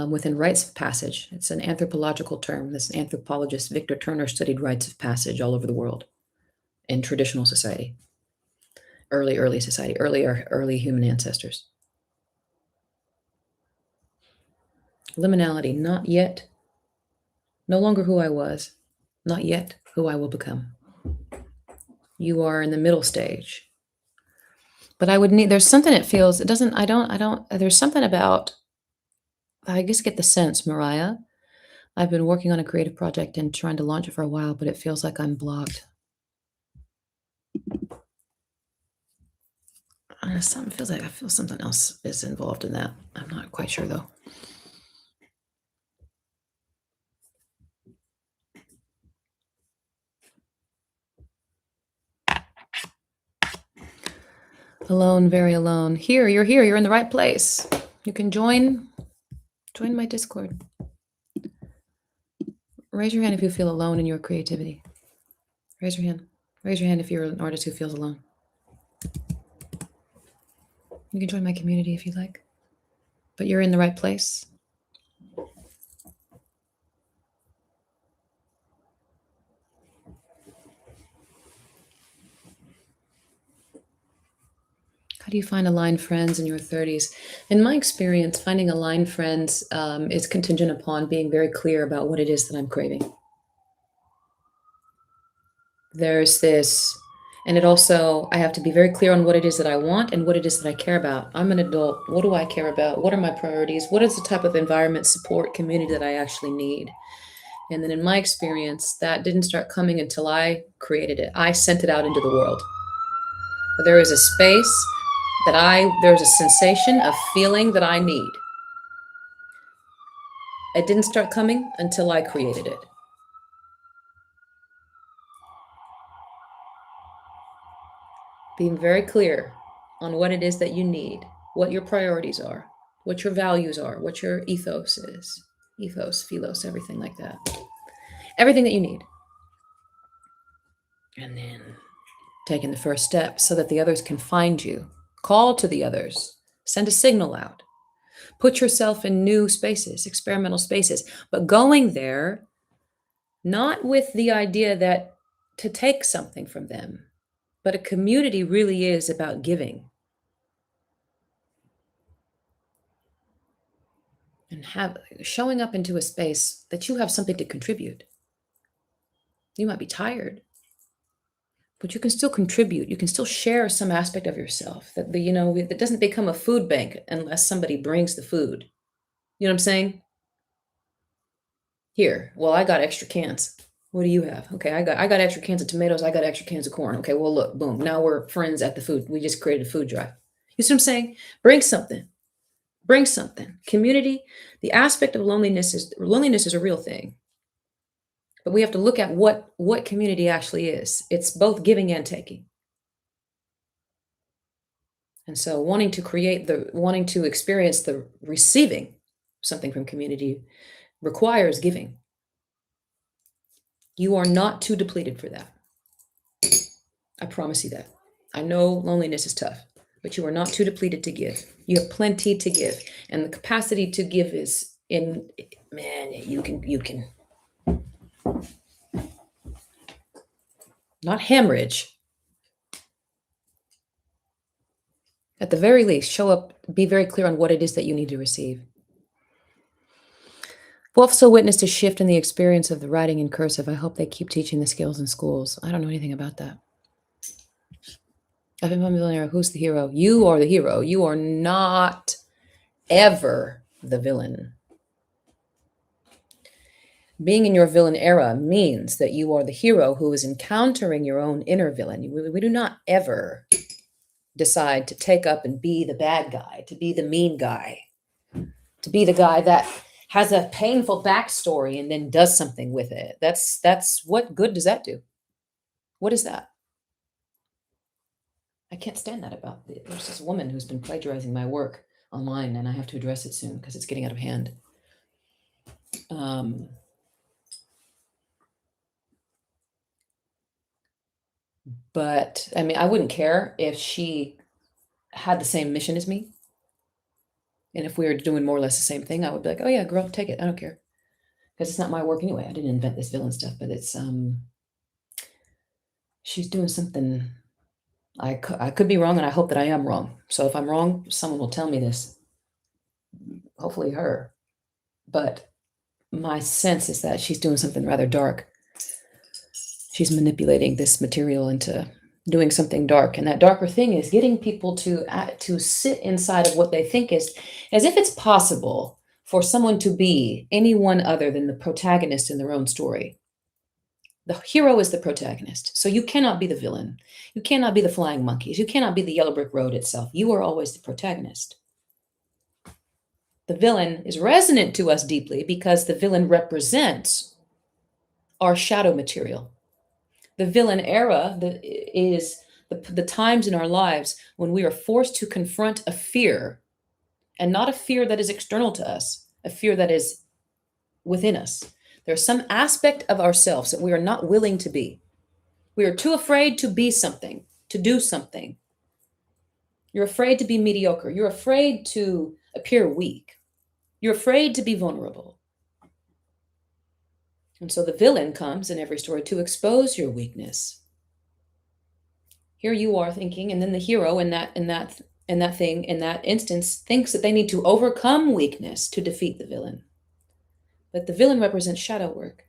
within rites of passage. It's an anthropological term. This anthropologist, Victor Turner, studied rites of passage all over the world in traditional society, early society, early human ancestors. Liminality, not yet, no longer who I was, not yet who I will become. You are in the middle stage. But I would need, there's something it feels, it doesn't, I don't, there's something about, I just get the sense, Mariah. I've been working on a creative project and trying to launch it for a while, but it feels like I'm blocked. Something feels like I feel something else is involved in that. I'm not quite sure though. Alone, very alone. Here, you're in the right place. You can join my Discord. Raise your hand if you feel alone in your creativity. Raise your hand. Raise your hand if you're an artist who feels alone. You can join my community if you like. But you're in the right place. How do you find aligned friends in your 30s? In my experience, finding aligned friends is contingent upon being very clear about what it is that I'm craving. There's this, and it also, I have to be very clear on what it is that I want and what it is that I care about. I'm an adult. What do I care about? What are my priorities? What is the type of environment, support, community that I actually need? And then in my experience, that didn't start coming until I created it. I sent it out into the world. But there is a space there's a sensation, a feeling that I need. It didn't start coming until I created it. Being very clear on what it is that you need, what your priorities are, what your values are, what your ethos is. Ethos, philos, everything like that. Everything that you need. And then taking the first step so that the others can find you. Call to the others. Send a signal out. Put yourself in new spaces, experimental spaces. But going there, not with the idea that to take something from them, but a community really is about giving. And showing up into a space that you have something to contribute. You might be tired, but you can still contribute. You can still share some aspect of yourself that doesn't become a food bank unless somebody brings the food. You know what I'm saying? Here, well, I got extra cans. What do you have? Okay, I got extra cans of tomatoes. I got extra cans of corn. Okay, well, look, boom. Now we're friends at the food. We just created a food drive. You see what I'm saying? Bring something. Bring something. Community. The aspect of loneliness is a real thing. But we have to look at what community actually is. It's both giving and taking. And so wanting to experience the receiving something from community requires giving. You are not too depleted for that. I promise you that. I know loneliness is tough, but you are not too depleted to give. You have plenty to give. And the capacity to give is you can not hemorrhage. At the very least, show up, be very clear on what it is that you need to receive. I've also witnessed a shift in the experience of the writing in cursive. I hope they keep teaching the skills in schools. I don't know anything about that. I've been familiar. Who's the hero? You are the hero. You are not ever the villain. Being in your villain era means that you are the hero who is encountering your own inner villain. We do not ever decide to take up and be the bad guy, to be the mean guy, to be the guy that has a painful backstory and then does something with it. That's what good does that do? What is that? I can't stand that about it. There's this woman who's been plagiarizing my work online, and I have to address it soon because it's getting out of hand. But I mean, I wouldn't care if she had the same mission as me. And if we were doing more or less the same thing, I would be like, oh yeah, girl, take it. I don't care. Because it's not my work anyway. I didn't invent this villain stuff, but it's she's doing something. I could be wrong, and I hope that I am wrong. So if I'm wrong, someone will tell me this. Hopefully her. But my sense is that she's doing something rather dark. She's manipulating this material into doing something dark, and that darker thing is getting people to sit inside of what they think is, as if it's possible for someone to be anyone other than the protagonist in their own story. The hero is the protagonist, so you cannot be the villain. You cannot be the flying monkeys. You cannot be the yellow brick road itself. You are always the protagonist. The villain is resonant to us deeply because the villain represents our shadow material. The villain era is the times in our lives when we are forced to confront a fear, and not a fear that is external to us, a fear that is within us. There's some aspect of ourselves that we are not willing to be. We are too afraid to be something, to do something. You're afraid to be mediocre. You're afraid to appear weak. You're afraid to be vulnerable. And so the villain comes in every story to expose your weakness. Here you are thinking, and then the hero in that instance thinks that they need to overcome weakness to defeat the villain. But the villain represents shadow work.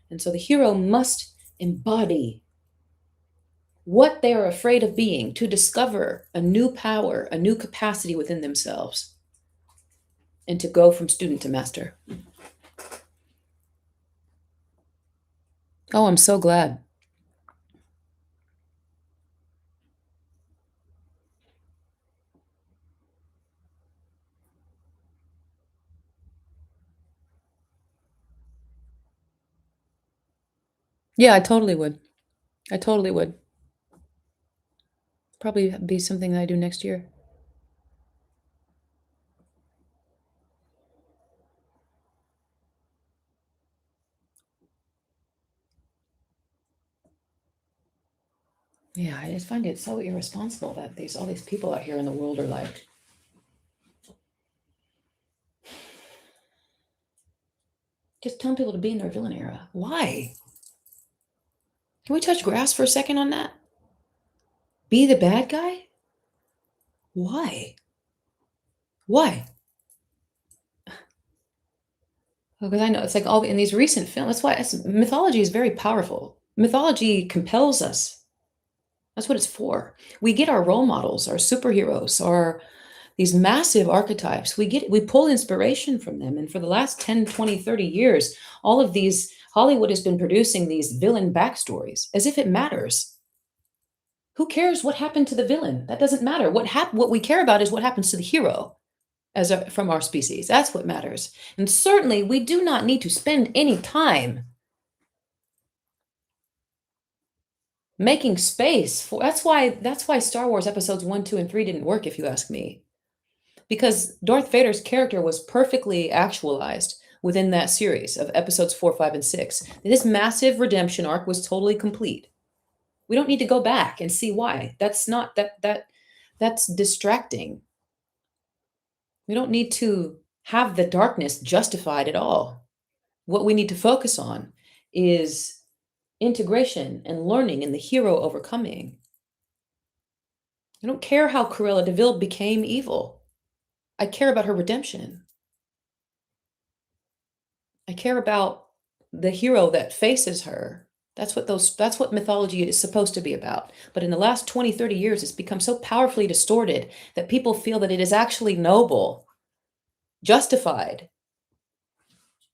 And so the hero must embody what they are afraid of being to discover a new power, a new capacity within themselves, and to go from student to master. Oh, I'm so glad. Yeah, I totally would. I totally would. Probably be something that I do next year. Yeah, I just find it so irresponsible that all these people out here in the world are like, just telling people to be in their villain era. Why? Can we touch grass for a second on that? Be the bad guy? Why? Why? Because I know it's like all in these recent films. That's why mythology is very powerful. Mythology compels us. That's what it's for. We get our role models, our superheroes, our these massive archetypes. We pull inspiration from them. And for the last 10, 20, 30 years, all of these Hollywood has been producing these villain backstories as if it matters. Who cares what happened to the villain? That doesn't matter. What we care about is what happens to the hero from our species. That's what matters. And certainly we do not need to spend any time making space for that's why Star Wars episodes 1, 2, and 3 didn't work, if you ask me. Because Darth Vader's character was perfectly actualized within that series of episodes 4, 5, and 6. His massive redemption arc was totally complete. We don't need to go back and see why. That's not that's distracting. We don't need to have the darkness justified at all. What we need to focus on is integration and learning and the hero overcoming. I don't care how Cruella de Vil became evil. I care about her redemption. I care about the hero that faces her. That's what mythology is supposed to be about. But in the last 20, 30 years, it's become so powerfully distorted that people feel that it is actually noble, justified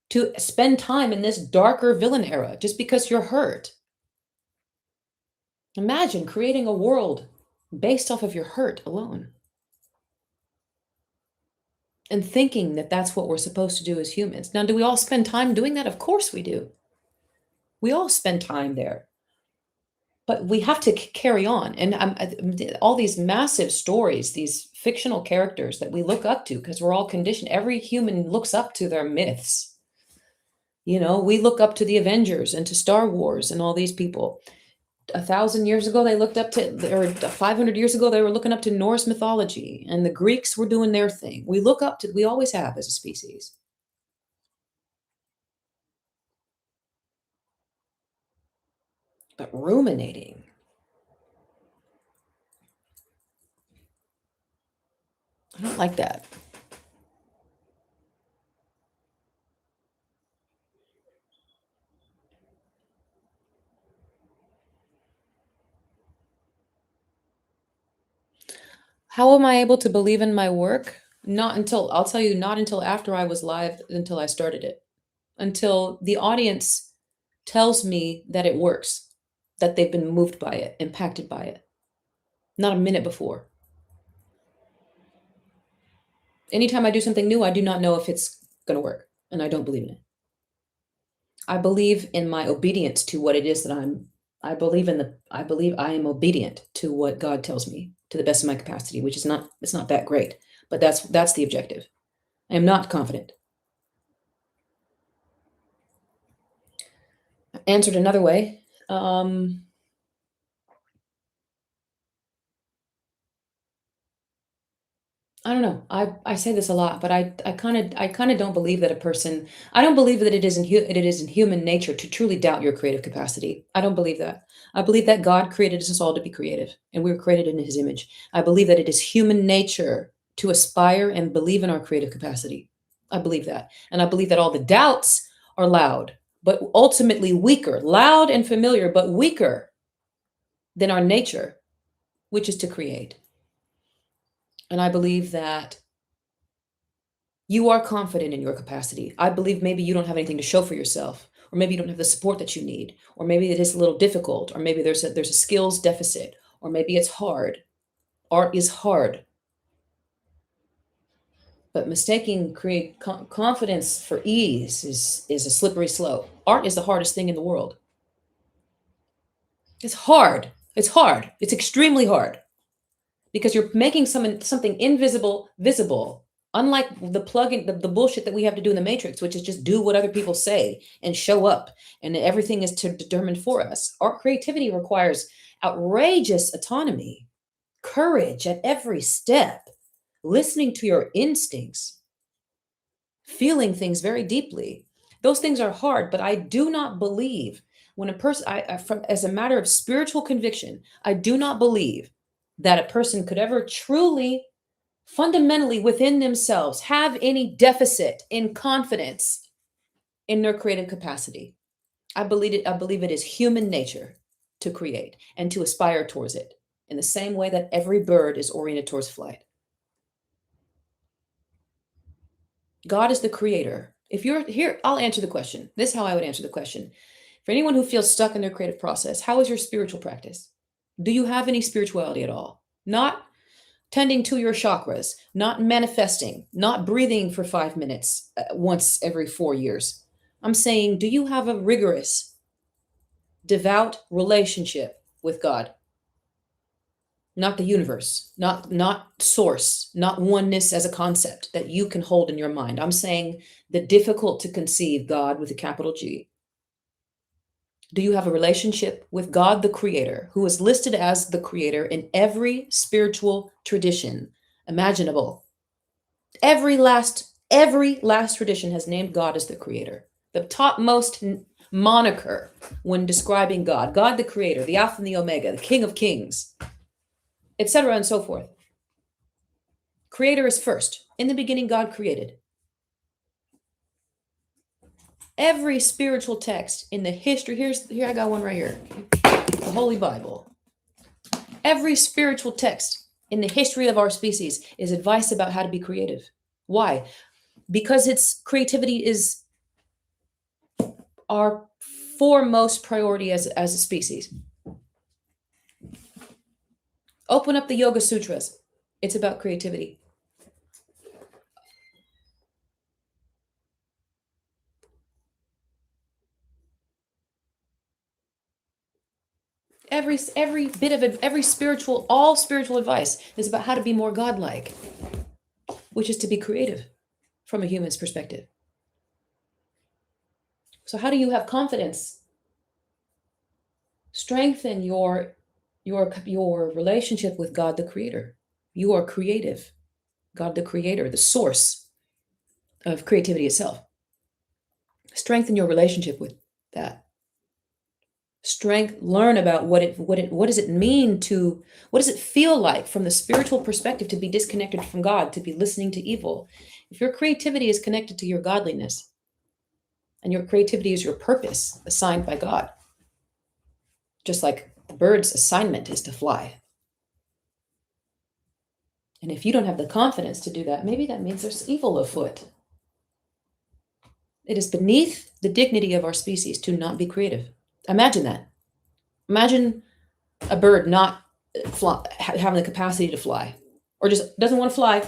to spend time in this darker villain era just because you're hurt. Imagine creating a world based off of your hurt alone and thinking that that's what we're supposed to do as humans. Now, do we all spend time doing that? Of course we do. We all spend time there. But we have to carry on. And all these massive stories, these fictional characters that we look up to, because we're all conditioned. Every human looks up to their myths. We look up to the Avengers and to Star Wars and all these people. 1,000 years ago, they looked up to, or 500 years ago, they were looking up to Norse mythology, and the Greeks were doing their thing. We look up to, we always have as a species. But ruminating, I don't like that. How am I able to believe in my work? Not until, I'll tell you, not until after I was live, until I started it, until the audience tells me that it works, that they've been moved by it, impacted by it. Not a minute before. Anytime I do something new, I do not know if it's going to work, and I don't believe in it. I believe in my obedience to what it is that I believe I am obedient to what God tells me to the best of my capacity, which is not, it's not that great, but that's the objective. I am not confident. Answered another way. I don't know. I say this a lot, but I kind of don't believe that a person. I don't believe that it is in human nature to truly doubt your creative capacity. I don't believe that. I believe that God created us all to be creative, and we were created in His image. I believe that it is human nature to aspire and believe in our creative capacity. I believe that, and I believe that all the doubts are loud, but ultimately weaker, loud and familiar, but weaker than our nature, which is to create. And I believe that you are confident in your capacity. I believe maybe you don't have anything to show for yourself, or maybe you don't have the support that you need, or maybe it is a little difficult, or maybe there's a skills deficit, or maybe it's hard. Art is hard, but mistaking create confidence for ease is a slippery slope. Art is the hardest thing in the world. It's hard. It's hard. It's extremely hard, because you're making something invisible visible. Unlike the plug-in, the bullshit that we have to do in the Matrix, which is just do what other people say and show up, and everything is determined for us. Our creativity requires outrageous autonomy, courage at every step, listening to your instincts, feeling things very deeply. Those things are hard, but I do not believe when a person, as a matter of spiritual conviction, I do not believe that a person could ever truly, fundamentally within themselves, have any deficit in confidence in their creative capacity. I believe it is human nature to create and to aspire towards it in the same way that every bird is oriented towards flight. God is the creator. If you're here, I'll answer the question. This is how I would answer the question. For anyone who feels stuck in their creative process, how is your spiritual practice? Do you have any spirituality at all? Not tending to your chakras, not manifesting, not breathing for 5 minutes once every 4 years. I'm saying, do you have a rigorous, devout relationship with God? Not the universe, not source, not oneness as a concept that you can hold in your mind. I'm saying the difficult to conceive God with a capital G. Do you have a relationship with God the Creator, who is listed as the Creator in every spiritual tradition imaginable? Every last tradition has named God as the Creator. The topmost moniker when describing God, God the Creator, the Alpha and the Omega, the King of Kings, etc., and so forth. Creator is first. In the beginning, God created. Every spiritual text in the history, here I got one right here, the Holy Bible. Every spiritual text in the history of our species is advice about how to be creative. Why? Because its creativity is our foremost priority as a species. Open up the Yoga Sutras. It's about creativity. Every bit of it, all spiritual advice is about how to be more godlike, which is to be creative from a human's perspective. So how do you have confidence Strengthen your relationship with God the Creator. You are creative. God the Creator, the source of creativity itself. Strengthen your relationship with that. Learn about what does it mean to, what does it feel like from the spiritual perspective to be disconnected from God, to be listening to evil. If your creativity is connected to your godliness, and your creativity is your purpose assigned by God, just like the bird's assignment is to fly. And if you don't have the confidence to do that, maybe that means there's evil afoot. It is beneath the dignity of our species to not be creative. Imagine that. Imagine a bird not having the capacity to fly, or just doesn't want to fly.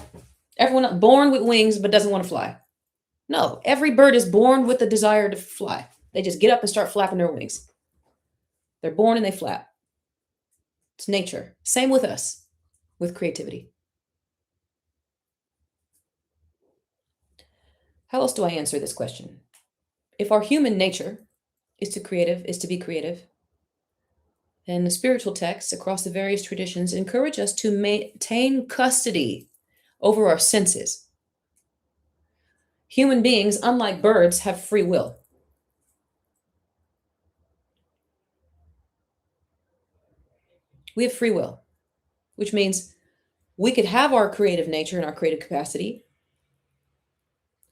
Everyone born with wings but doesn't want to fly. No, every bird is born with the desire to fly. They just get up and start flapping their wings. They're born and they flap. It's nature. Same with us, with creativity. How else do I answer this question? If our human nature is to be creative, then the spiritual texts across the various traditions encourage us to maintain custody over our senses. Human beings, unlike birds, have free will. We have free will, which means we could have our creative nature and our creative capacity,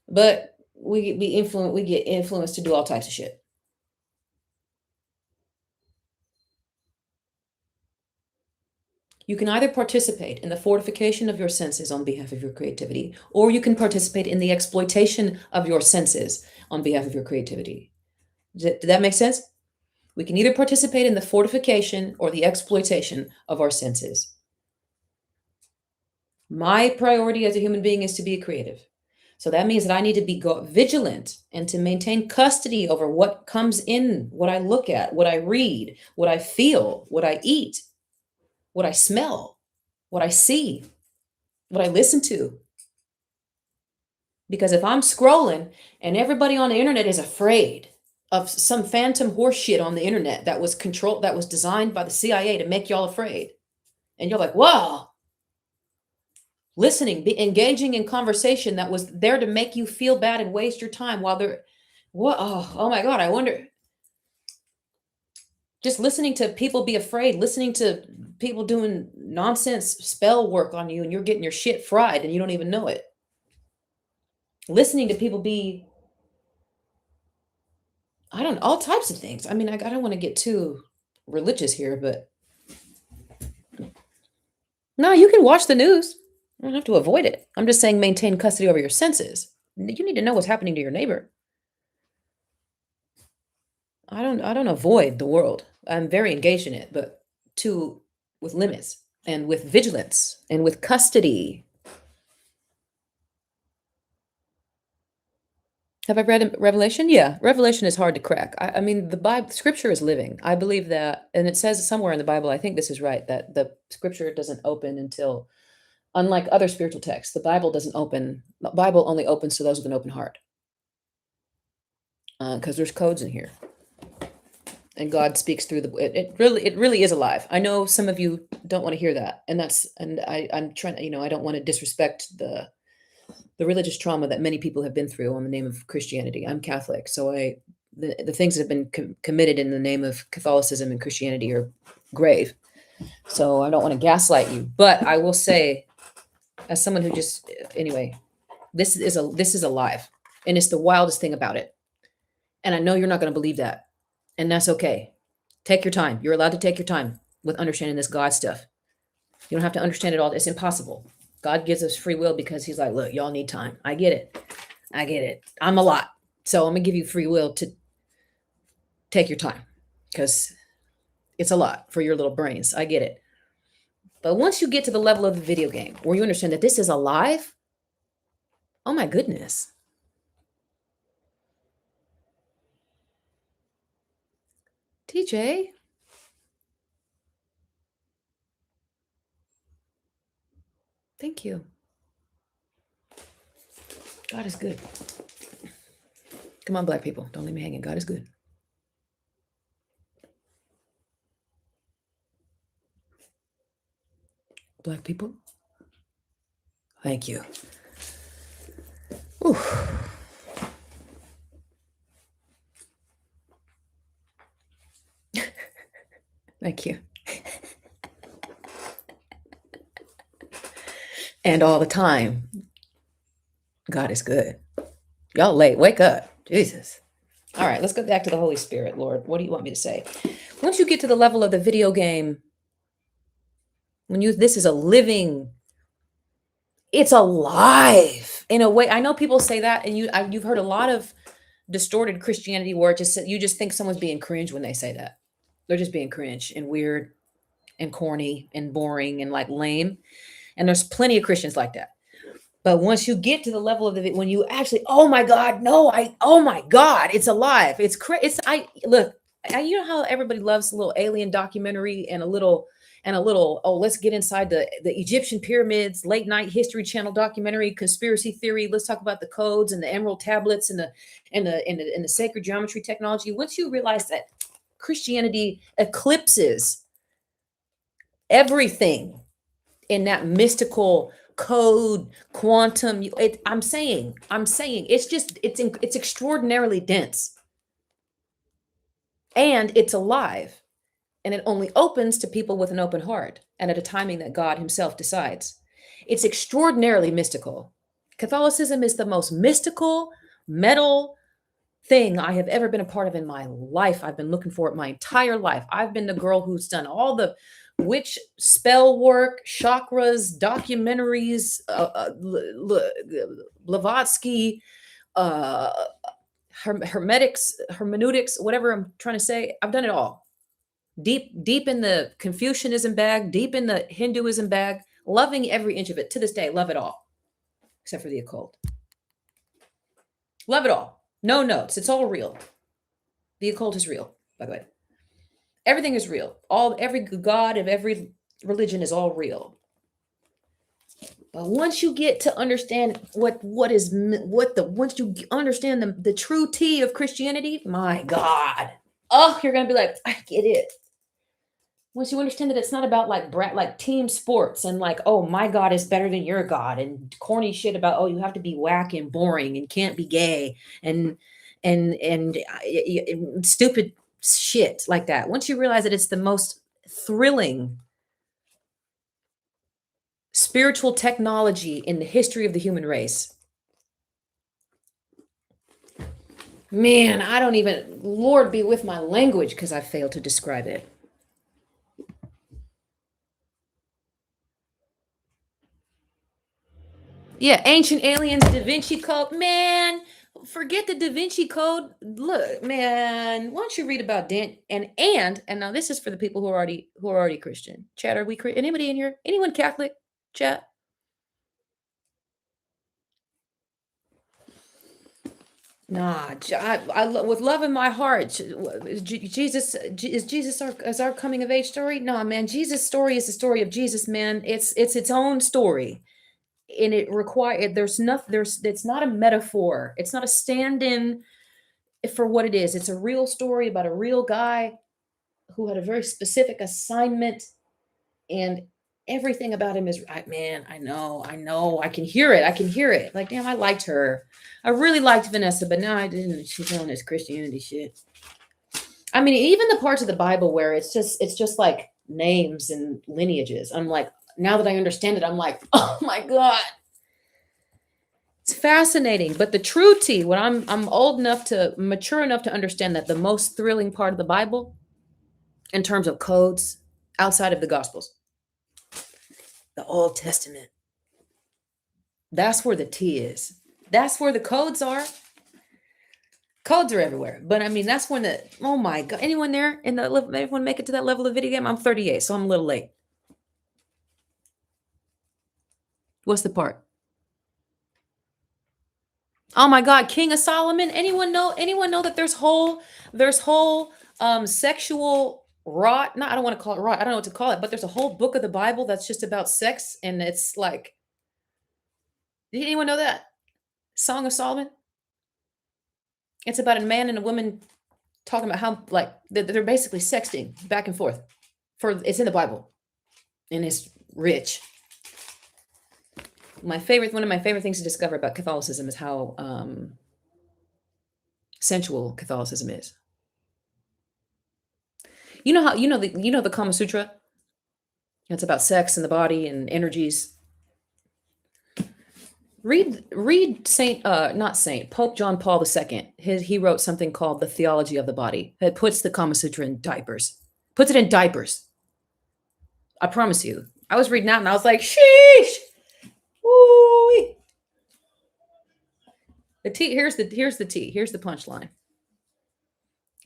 but we get influenced to do all types of shit. You can either participate in the fortification of your senses on behalf of your creativity, or you can participate in the exploitation of your senses on behalf of your creativity. Did that make sense? We can either participate in the fortification or the exploitation of our senses. My priority as a human being is to be creative. So that means that I need to be vigilant and to maintain custody over what comes in, what I look at, what I read, what I feel, what I eat, what I smell, what I see, what I listen to. Because if I'm scrolling and everybody on the internet is afraid of some phantom horse shit on the internet that was designed by the CIA to make y'all afraid, and you're like, wow, listening, engaging in conversation that was there to make you feel bad and waste your time while they're, what? Oh my God, I wonder. Just listening to people be afraid, listening to people doing nonsense spell work on you, and you're getting your shit fried and you don't even know it. Listening to people be, all types of things. I mean, I don't want to get too religious here, but no, you can watch the news. You don't have to avoid it. I'm just saying maintain custody over your senses. You need to know what's happening to your neighbor. I don't avoid the world. I'm very engaged in it, but with limits and with vigilance and with custody. Have I read Revelation? Yeah, Revelation is hard to crack. I mean, the Bible, Scripture is living. I believe that, and it says somewhere in the Bible, I think this is right, that the Scripture doesn't open until, unlike other spiritual texts, the Bible doesn't open. The Bible only opens to those with an open heart, because there's codes in here. And God speaks through it really is alive. I know some of you don't want to hear that. And I'm trying to, I don't want to disrespect the religious trauma that many people have been through on the name of Christianity. I'm Catholic. So the things that have been committed in the name of Catholicism and Christianity are grave. So I don't want to gaslight you, but I will say, as someone who anyway, this is alive, and it's the wildest thing about it. And I know you're not going to believe that. And that's okay. Take your time. You're allowed to take your time with understanding this God stuff. You don't have to understand it all. It's impossible. God gives us free will because he's like, look, y'all need time. I get it. I'm a lot. So I'm going to give you free will to take your time because it's a lot for your little brains. I get it. But once you get to the level of the video game where you understand that this is alive, oh my goodness. TJ. Thank you. God is good. Come on, Black people. Don't leave me hanging. God is good. Black people. Thank you. Ooh. Thank you. And all the time, God is good. Y'all late. Wake up. Jesus. All right, let's go back to the Holy Spirit, Lord. What do you want me to say? Once you get to the level of the video game, this is a living, it's alive in a way. I know people say that, and you've heard a lot of distorted Christianity where you just think someone's being cringe when they say that. They're just being cringe and weird and corny and boring and like lame. And there's plenty of Christians like that. But once you get to the level of when you actually, oh my God, no, oh my God, it's alive. Look, you know how everybody loves a little alien documentary and a little, oh, let's get inside the Egyptian pyramids, late night History Channel documentary, conspiracy theory. Let's talk about the codes and the emerald tablets and the sacred geometry technology. Once you realize that Christianity eclipses everything in that mystical code, quantum. I'm saying it's extraordinarily dense, and it's alive, and it only opens to people with an open heart and at a timing that God Himself decides. It's extraordinarily mystical. Catholicism is the most mystical, metal thing I have ever been a part of in my life. I've been looking for it my entire life. I've been the girl who's done all the witch spell work, chakras, documentaries, Blavatsky, hermeneutics, whatever I'm trying to say. I've done it all. Deep in the Confucianism bag, deep in the Hinduism bag, loving every inch of it. To this day, love it all, except for the occult. Love it all. No notes. It's all real. The occult is real, by the way. Everything is real. Every god of every religion is all real. But once you get to understand once you understand the true tea of Christianity, my God, oh, you're gonna be like, I get it. Once you understand that it's not about like team sports and like, oh, my God is better than your God, and corny shit about, oh, you have to be whack and boring and can't be gay and stupid shit like that. Once you realize that it's the most thrilling spiritual technology in the history of the human race, man, Lord be with my language because I failed to describe it. Yeah, Ancient Aliens, Da Vinci Code, man. Forget the Da Vinci Code. Look, man, why don't you read about Dan and now this is for the people who are already Christian. Chat, are we anybody in here? Anyone Catholic? Chat. Nah, with love in my heart, Jesus is Jesus our coming of age story? Nah, man, Jesus' story is the story of Jesus, man. It's its own story. And it's not a metaphor. It's not a stand-in for what it is. It's a real story about a real guy who had a very specific assignment, and everything about him is right. Man, I know. I can hear it. Like, damn, I liked her. I really liked Vanessa, but now I didn't. She's on this Christianity shit. I mean, even the parts of the Bible where it's just like names and lineages. I'm like, now that I understand it, I'm like, oh my God. It's fascinating. But the true tea, when I'm mature enough to understand that the most thrilling part of the Bible in terms of codes outside of the Gospels, the Old Testament. That's where the tea is. That's where the codes are. Codes are everywhere. But I mean, that's when oh my God, anyone there in the level, everyone make it to that level of video game? I'm 38, so I'm a little late. What's the part? Oh my God, King of Solomon. Anyone know that there's whole sexual rot? No, I don't want to call it rot. I don't know what to call it, but there's a whole book of the Bible that's just about sex, and it's like, did anyone know that? Song of Solomon? It's about a man and a woman talking about how like they're basically sexting back and forth. It's in the Bible, and it's rich. One of my favorite things to discover about Catholicism is how sensual Catholicism is. You know how you know the Kama Sutra? It's about sex and the body and energies. Read Saint not Saint Pope John Paul II. He wrote something called the Theology of the Body. It puts the Kama Sutra in diapers. Puts it in diapers. I promise you. I was reading that and I was like, sheesh. Woo. The tea, here's the tea. Here's the punchline.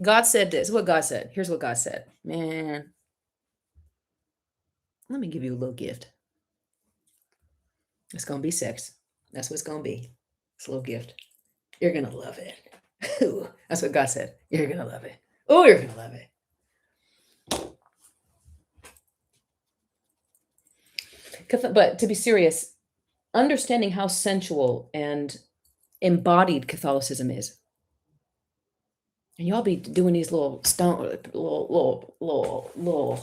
God said this. What God said. Here's what God said. Man, let me give you a little gift. It's gonna be sex. That's what it's gonna be. It's a little gift. You're gonna love it. That's what God said. You're gonna love it. Oh, you're gonna love it. But to be serious, understanding how sensual and embodied Catholicism is, and y'all be doing these little little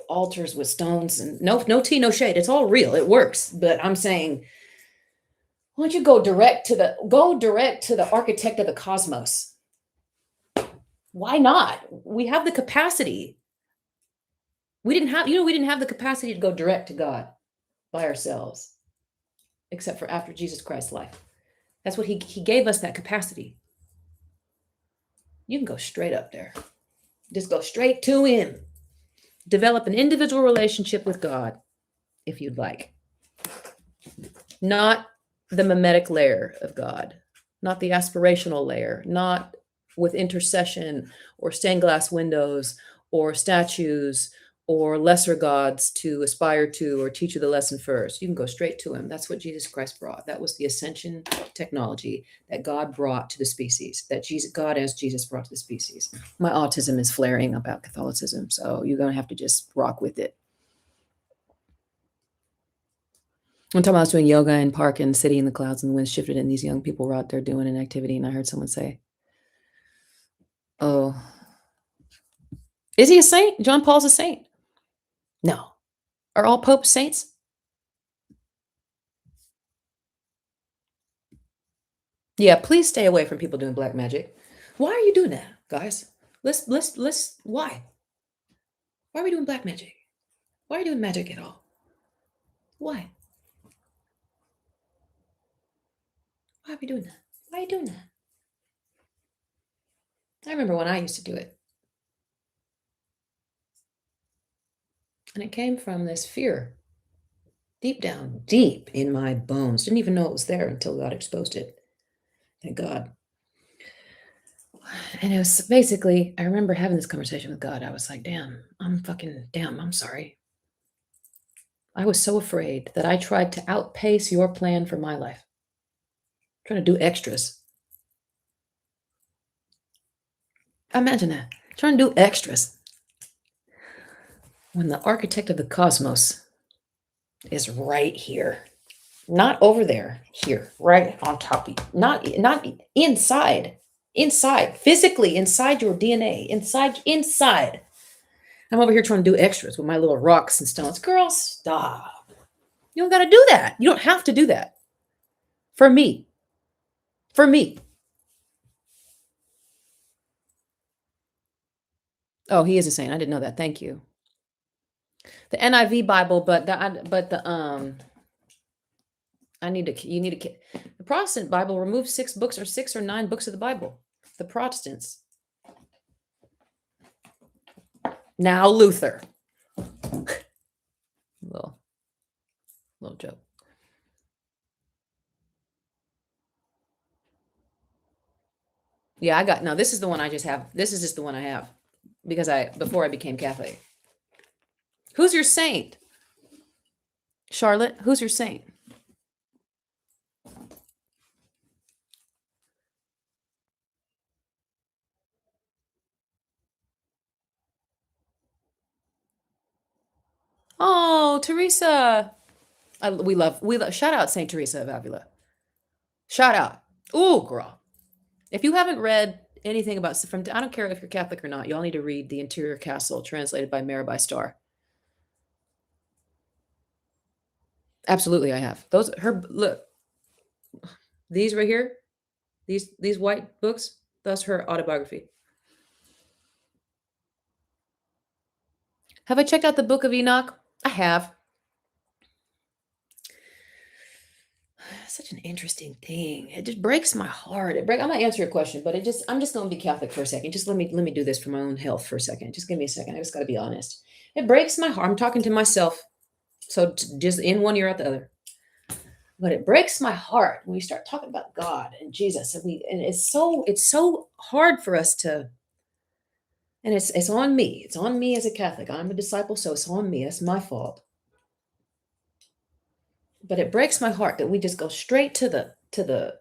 altars with stones, and no tea, no shade. It's all real. It works. But I'm saying, why don't you go direct to the architect of the cosmos? Why not? We have the capacity. We didn't have the capacity to go direct to God by ourselves, except for after Jesus Christ's life. That's what he gave us, that capacity. You can go straight up there. Just go straight to him. Develop an individual relationship with God, if you'd like. Not the mimetic layer of God, not the aspirational layer, not with intercession or stained glass windows or statues or lesser gods to aspire to or teach you the lesson first. You can go straight to him. That's what Jesus Christ brought. That was the ascension technology that God brought to the species, that God as Jesus brought to the species. My autism is flaring about Catholicism, so you're going to have to just rock with it. One time I was doing yoga in park and City in the Clouds and the wind shifted and these young people were out there doing an activity and I heard someone say, "Oh, is he a saint? John Paul's a saint." No. Are all popes saints? Yeah, please stay away from people doing black magic. Why are you doing that, guys? Why? Why are we doing black magic? Why are you doing magic at all? Why? Why are we doing that? Why are you doing that? I remember when I used to do it. And it came from this fear. Deep down, deep in my bones. Didn't even know it was there until God exposed it. Thank God. And it was basically, I remember having this conversation with God. I was like, I'm sorry. I was so afraid that I tried to outpace your plan for my life. Trying to do extras. Imagine that. Trying to do extras. When the architect of the cosmos is right here. Not over there, here, right on top of you. Not inside. Inside, physically inside your DNA. Inside. I'm over here trying to do extras with my little rocks and stones. Girl, stop. You don't got to do that. You don't have to do that. For me. For me. Oh, he is a saint. I didn't know that. Thank you. The NIV Bible, the Protestant Bible removes 6 books or 6 or 9 books of the Bible. The Protestants. Now Luther. little joke. Yeah, this is the one I just have. This is just the one I have because before I became Catholic. Who's your saint? Charlotte, who's your saint? Oh, Teresa. We love, shout out Saint Teresa of Avila. Shout out. Ooh, girl. If you haven't read anything about, I don't care if you're Catholic or not, y'all need to read The Interior Castle, translated by Mirabai Starr. Absolutely, I have. Those her look, these right here, these white books, that's her autobiography. Have I checked out the Book of Enoch? I have. Such an interesting thing. It just breaks my heart. I'm gonna answer your question, but I'm just gonna be Catholic for a second. Just let me do this for my own health for a second. Just give me a second. I just gotta be honest. It breaks my heart. I'm talking to myself. So just in one ear out the other. But it breaks my heart when we start talking about God and Jesus. And it's so hard for us to, and it's on me. It's on me as a Catholic. I'm a disciple, so it's on me. That's my fault. But it breaks my heart that we just go straight to the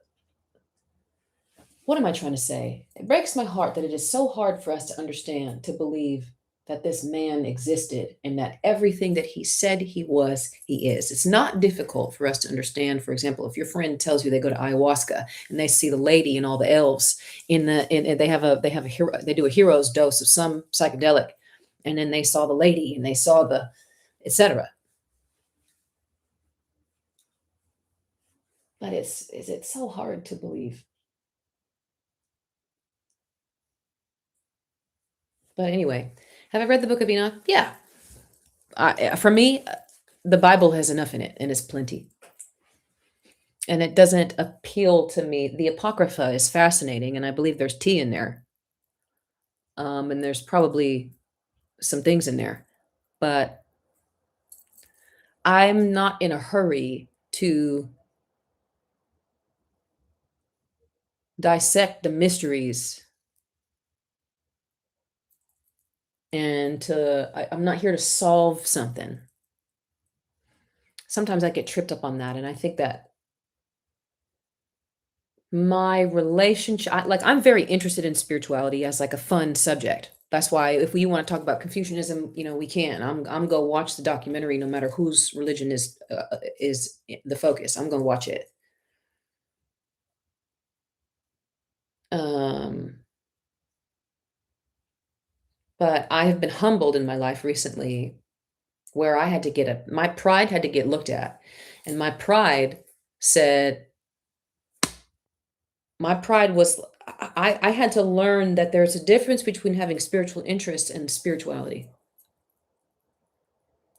what am I trying to say? It breaks my heart that it is so hard for us to understand, to believe that this man existed and that everything that he said he was, he is. It's not difficult for us to understand. For example, if your friend tells you they go to ayahuasca and they see the lady and all the elves and they have a hero, they do a hero's dose of some psychedelic, and then they saw the lady and they saw the etc. But it's so hard to believe. But anyway, have I read the Book of Enoch? Yeah. For me, the Bible has enough in it, and it's plenty. And it doesn't appeal to me. The Apocrypha is fascinating, and I believe there's tea in there. And there's probably some things in there, but I'm not in a hurry to dissect the mysteries and I'm not here to solve something. Sometimes I get tripped up on that, and I think that my relationship like I'm very interested in spirituality as like a fun subject. That's why if we want to talk about Confucianism, we can. I'm going to watch the documentary no matter whose religion is the focus. I'm going to watch it. Um but I have been humbled in my life recently where I had to my pride had to get looked at. And said my pride was I had to learn that there's a difference between having spiritual interest and spirituality.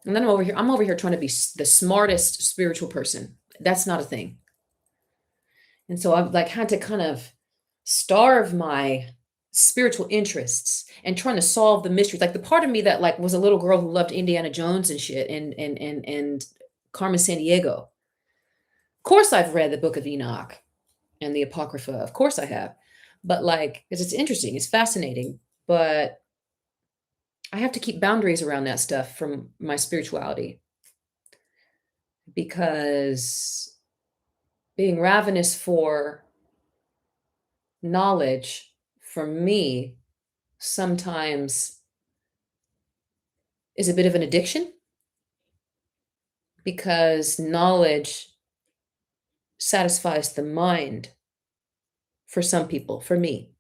And then I'm over here trying to be the smartest spiritual person. That's not a thing. And so I've like had to kind of starve my spiritual interests and trying to solve the mysteries. Like the part of me that like was a little girl who loved Indiana Jones and shit and Carmen Sandiego. Of course I've read the Book of Enoch and the Apocrypha. Of course I have. But like, because it's interesting, it's fascinating, but I have to keep boundaries around that stuff from my spirituality because being ravenous for knowledge for me sometimes is a bit of an addiction because knowledge satisfies the mind for some people, for me.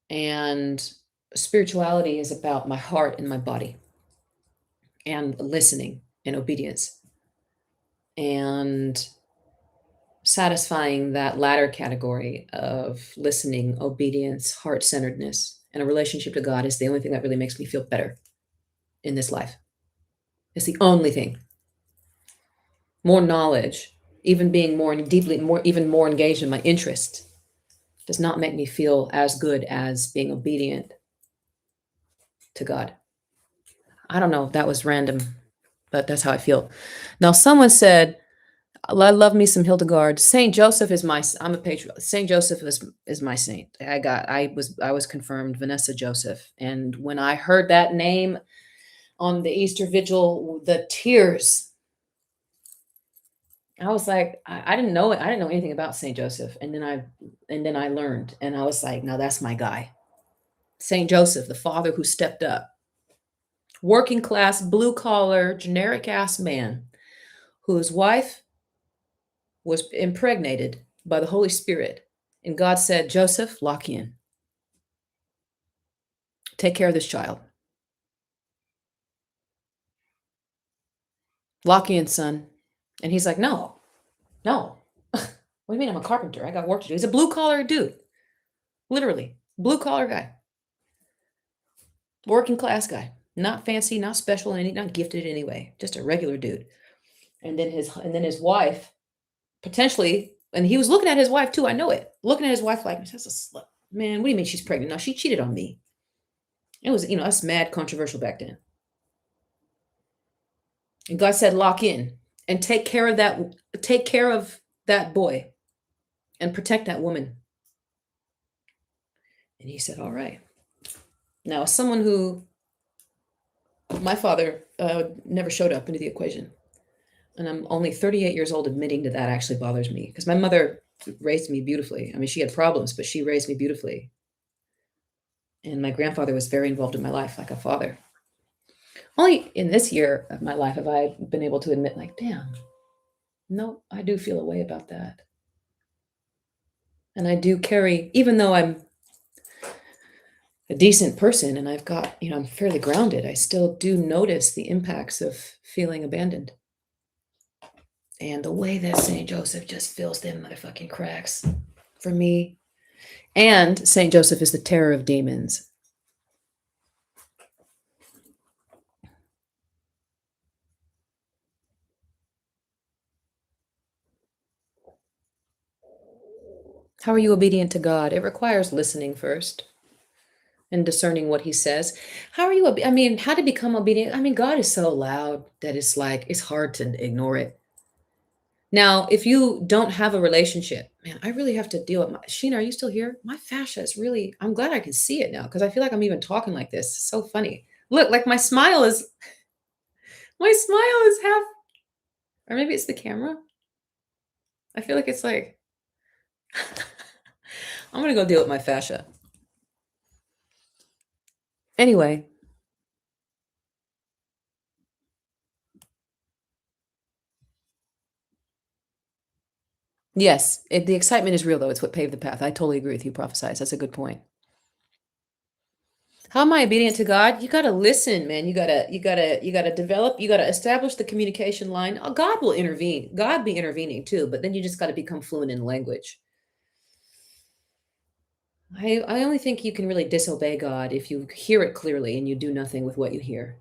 And spirituality is about my heart and my body and listening and obedience and satisfying that latter category of listening, obedience, heart centeredness, and a relationship to God is the only thing that really makes me feel better in this life. It's the only thing. More knowledge, even being even more engaged in my interest, does not make me feel as good as being obedient to God. I don't know if that was random, but that's how I feel. Now, someone said, I love me some Hildegard. Saint Joseph is I'm a patriot. Saint Joseph is my saint. I was confirmed Vanessa Joseph. And when I heard that name on the Easter Vigil, the tears, I was like, I didn't know it. I didn't know anything about Saint Joseph. And then I learned, and I was like, now that's my guy. Saint Joseph, the father who stepped up. Working class, blue collar, generic ass man whose wife was impregnated by the Holy Spirit. And God said, Joseph, lock in. Take care of this child. Lock in, son. And he's like, no, no. What do you mean I'm a carpenter? I got work to do. He's a blue collar dude. Literally. Blue collar guy. Working class guy. Not fancy, not special, and not gifted anyway. Just a regular dude. And then his wife, potentially, and he was looking at his wife too, I know it. Looking at his wife like, that's a slut. Man, what do you mean she's pregnant? No, she cheated on me. It was, that's mad controversial back then. And God said, lock in and take care of that boy and protect that woman. And he said, all right. Now, as someone who, my father never showed up into the equation. And I'm only 38 years old, admitting to that actually bothers me because my mother raised me beautifully. I mean, she had problems, but she raised me beautifully. And my grandfather was very involved in my life like a father. Only in this year of my life have I been able to admit, like, damn, no, I do feel a way about that. And I do carry, even though I'm a decent person and I've got, I'm fairly grounded, I still do notice the impacts of feeling abandoned. And the way that St. Joseph just fills them motherfucking cracks for me. And St. Joseph is the terror of demons. How are you obedient to God? It requires listening first and discerning what he says. How are you, how to become obedient? I mean, God is so loud that it's hard to ignore it. Now, if you don't have a relationship, man, I really have to deal with Sheena, are you still here? My fascia is really, I'm glad I can see it now because I feel like I'm even talking like this. It's so funny. Look, like my smile is half, or maybe it's the camera. I feel like it's like, I'm going to go deal with my fascia. Anyway, yes, the excitement is real, though. It's what paved the path. I totally agree with you, prophesize. That's a good point. How am I obedient to God? You gotta listen, man. You gotta develop, you gotta establish the communication line. Oh, God will intervene. God be intervening too, but then you just gotta become fluent in language. I only think you can really disobey God if you hear it clearly and you do nothing with what you hear.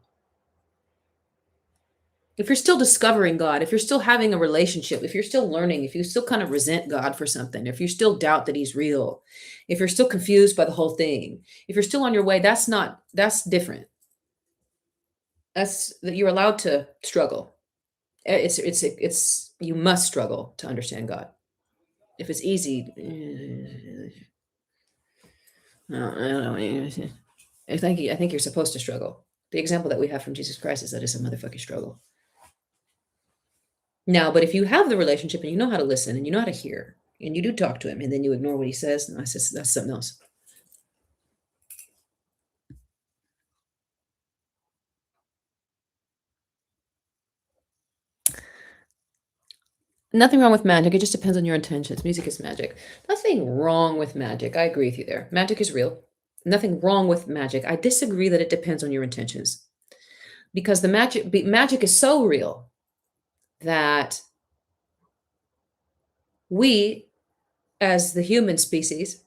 If you're still discovering God, if you're still having a relationship, if you're still learning, if you still kind of resent God for something, if you still doubt that he's real, if you're still confused by the whole thing, if you're still on your way, that's different. That's that you're allowed to struggle. It's you must struggle to understand God. If it's easy, no, I don't know. I think you're supposed to struggle. The example that we have from Jesus Christ is that it's a motherfucking struggle. Now, but if you have the relationship and you know how to listen and you know how to hear and you do talk to him and then you ignore what he says, no, that's something else. Nothing wrong with magic. It just depends on your intentions. Music is magic. Nothing wrong with magic. I agree with you there. Magic is real. Nothing wrong with magic. I disagree that it depends on your intentions because the magic is so real that we, as the human species,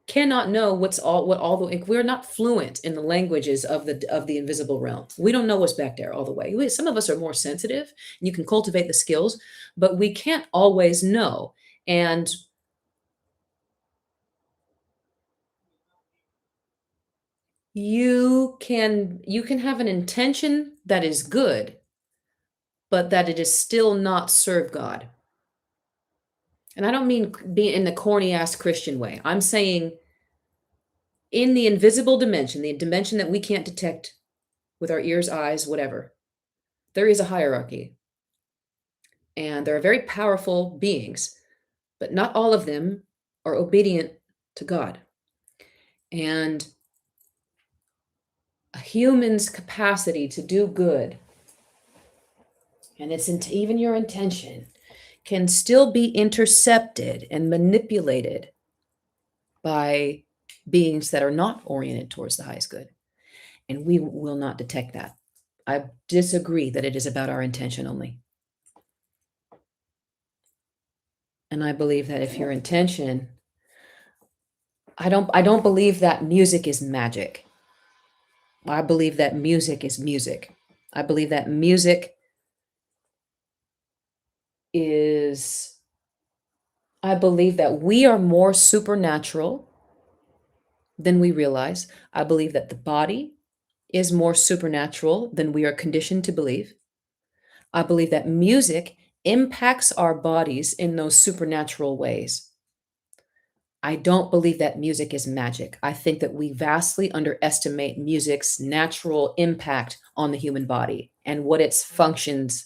cannot know what all the like, we're not fluent in the languages of the invisible realm. We don't know what's back there all the way. Some of us are more sensitive and you can cultivate the skills, but we can't always know. And you can have an intention that is good, but that it is still not serve God. And I don't mean being in the corny ass Christian way. I'm saying in the invisible dimension, the dimension that we can't detect with our ears, eyes, whatever, there is a hierarchy. And there are very powerful beings, but not all of them are obedient to God. And a human's capacity to do good, and it's even your intention, can still be intercepted and manipulated by beings that are not oriented towards the highest good. And we will not detect that. I disagree that it is about our intention only. And I believe that if your intention, I don't believe that music is magic. I believe that music is music. I believe that music is I believe that we are more supernatural than we realize. I believe that the body is more supernatural than we are conditioned to believe. I believe that music impacts our bodies in those supernatural ways. I don't believe that music is magic. I think that we vastly underestimate music's natural impact on the human body and what its functions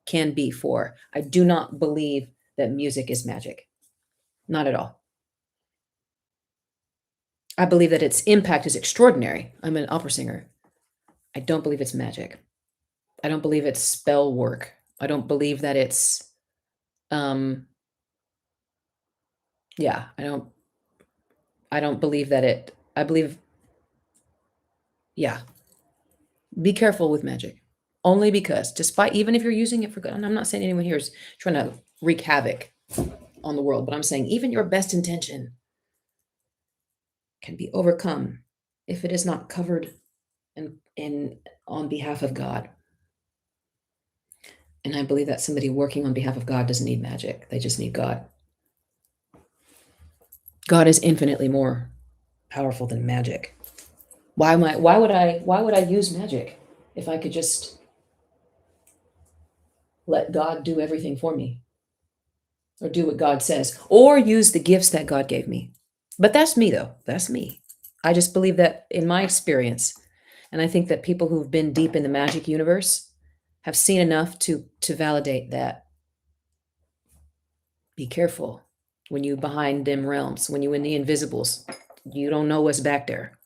can be for. I do not believe that music is magic. Not at all. I believe that its impact is extraordinary. I'm an opera singer. I don't believe it's magic. I don't believe it's spell work. I don't believe that it's um yeah, I don't believe that it I believe yeah, be careful with magic. Only because despite even if you're using it for good, and I'm not saying anyone here is trying to wreak havoc on the world, but I'm saying even your best intention can be overcome if it is not covered in on behalf of God. And I believe that somebody working on behalf of God doesn't need magic. They just need God. God is infinitely more powerful than magic. Why would I use magic if I could just let God do everything for me or do what God says or use the gifts that God gave me? But that's me though. That's me. I just believe that in my experience, and I think that people who've been deep in the magic universe have seen enough to validate that. Be careful when you behind dim realms, when you in the invisibles. You don't know what's back there.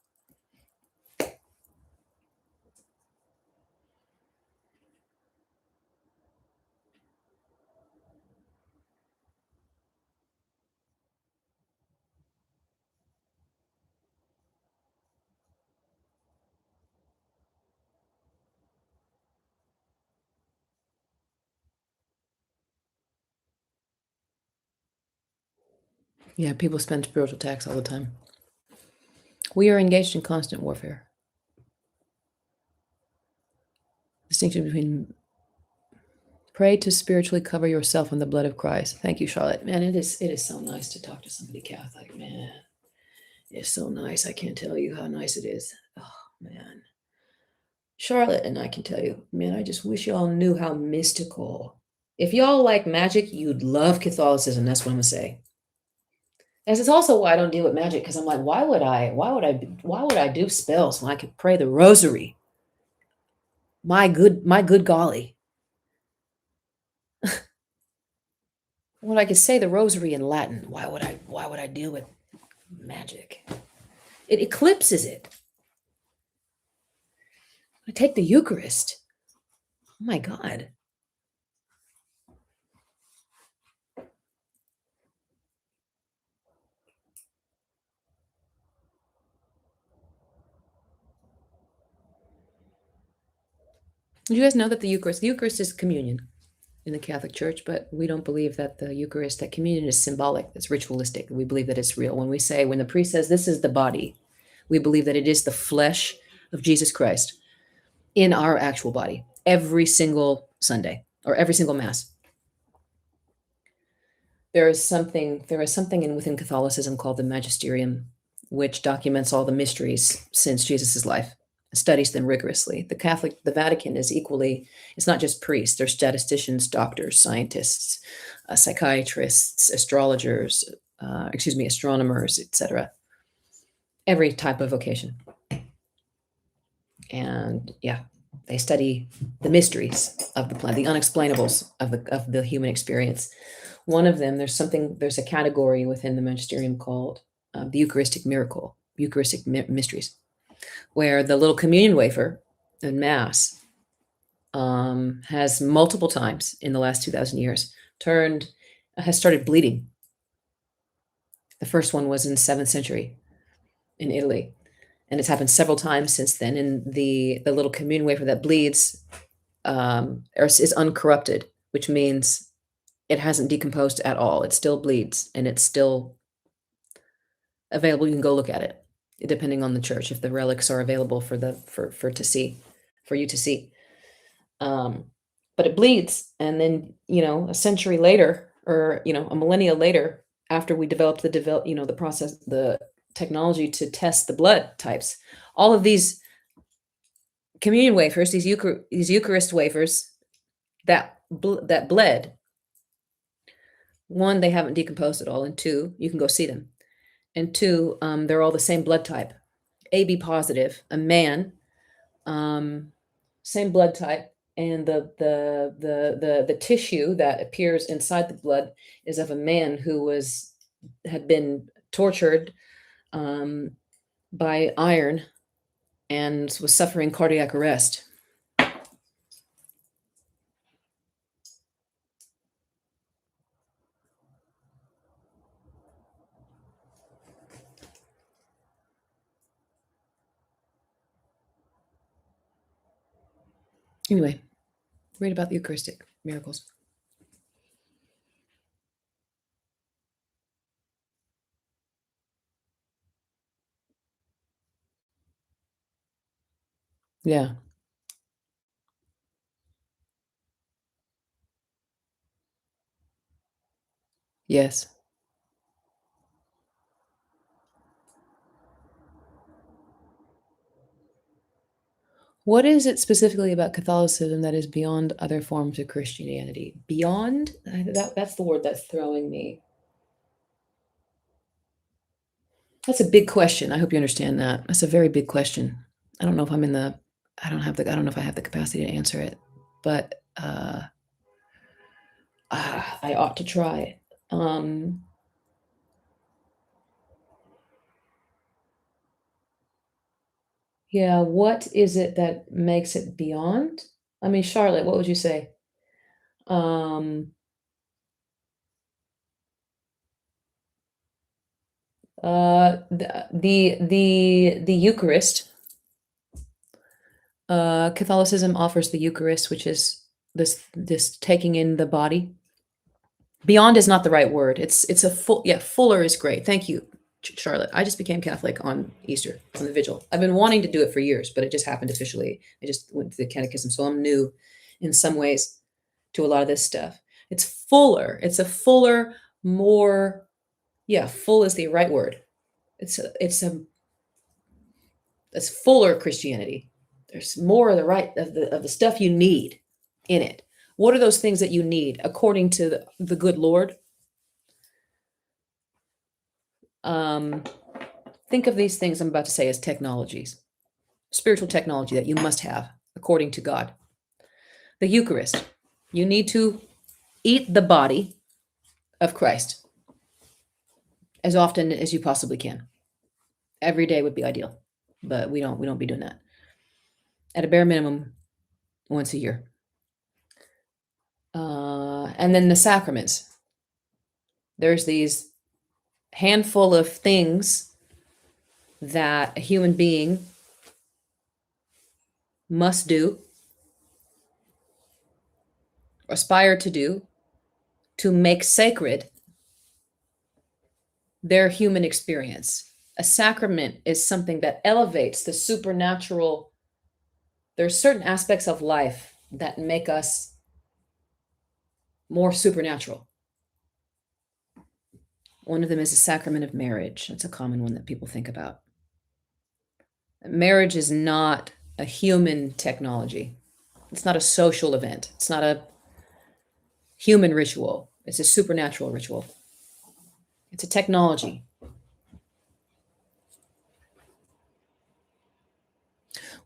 Yeah, people spend spiritual attacks all the time. We are engaged in constant warfare. Distinction between pray to spiritually cover yourself in the blood of Christ. Thank you, Charlotte. Man, it is so nice to talk to somebody Catholic, man. It's so nice. I can't tell you how nice it is. Oh man. Charlotte and I can tell you, man, I just wish y'all knew how mystical. If y'all like magic, you'd love Catholicism. That's what I'm gonna say. And it's also why I don't deal with magic, because I'm like, why would I do spells when I could pray the rosary? My good golly. When I could say the rosary in Latin, why would I deal with magic? It eclipses it. I take the Eucharist. Oh my God. Did you guys know that the Eucharist is communion in the Catholic Church, but we don't believe that that communion is symbolic, it's ritualistic. We believe that it's real. When the priest says this is the body, we believe that it is the flesh of Jesus Christ in our actual body every single Sunday or every single Mass. There is something within Catholicism called the Magisterium, which documents all the mysteries since Jesus' life, studies them rigorously. The Vatican is equally, it's not just priests, there's statisticians, doctors, scientists, psychiatrists, astrologers, astronomers, etc. Every type of vocation. And yeah, they study the mysteries of the planet, the unexplainables of the human experience. One of them, there's a category within the magisterium called the Eucharistic miracle, mysteries, where the little communion wafer in Mass has multiple times in the last 2,000 years has started bleeding. The first one was in the 7th century in Italy. and it's happened several times since then. And the little communion wafer that bleeds is uncorrupted, which means it hasn't decomposed at all. It still bleeds and it's still available. You can go look at it, depending on the church, if the relics are available for the for to see, for you to see. Um, but it bleeds, and then a century later, or a millennia later, after we developed the process, the technology to test the blood types, all of these communion wafers, these Eucharist wafers that bled. One, they haven't decomposed at all, and two, you can go see them. And two, they're all the same blood type, AB positive, a man, um, same blood type, and the tissue that appears inside the blood is of a man who had been tortured um, by iron and was suffering cardiac arrest. Anyway, read about the Eucharistic miracles. Yeah. Yes. What is it specifically about Catholicism that is beyond other forms of Christianity? Beyond? That's the word that's throwing me. That's a big question. I hope you understand that. That's a very big question. I don't know if I'm in the I don't know if I have the capacity to answer it, but I ought to try. Um, yeah, what is it that makes it beyond? I mean, Charlotte, what would you say? Um, the Eucharist. Catholicism offers the Eucharist, which is this taking in the body. Beyond is not the right word. It's a fuller is great. Thank you, Charlotte. I just became Catholic on Easter, on the vigil. I've been wanting to do it for years, but it just happened officially. I just went to the catechism, so I'm new in some ways to a lot of this stuff. It's fuller. It's a fuller, more, yeah, full is the right word. It's fuller Christianity. There's more of the stuff you need in it. What are those things that you need according to the good Lord? Um, think of these things I'm about to say as technologies, spiritual technology that you must have according to God. The Eucharist. You need to eat the body of Christ as often as you possibly can. Every day would be ideal, but we don't be doing that. At a bare minimum, once a year. And then the sacraments. There's these handful of things that a human being must do, aspire to make sacred their human experience. A sacrament is something that elevates the supernatural. There's certain aspects of life that make us more supernatural. One of them is the sacrament of marriage. That's a common one that people think about. Marriage is not a human technology. It's not a social event. It's not a human ritual. It's a supernatural ritual. It's a technology.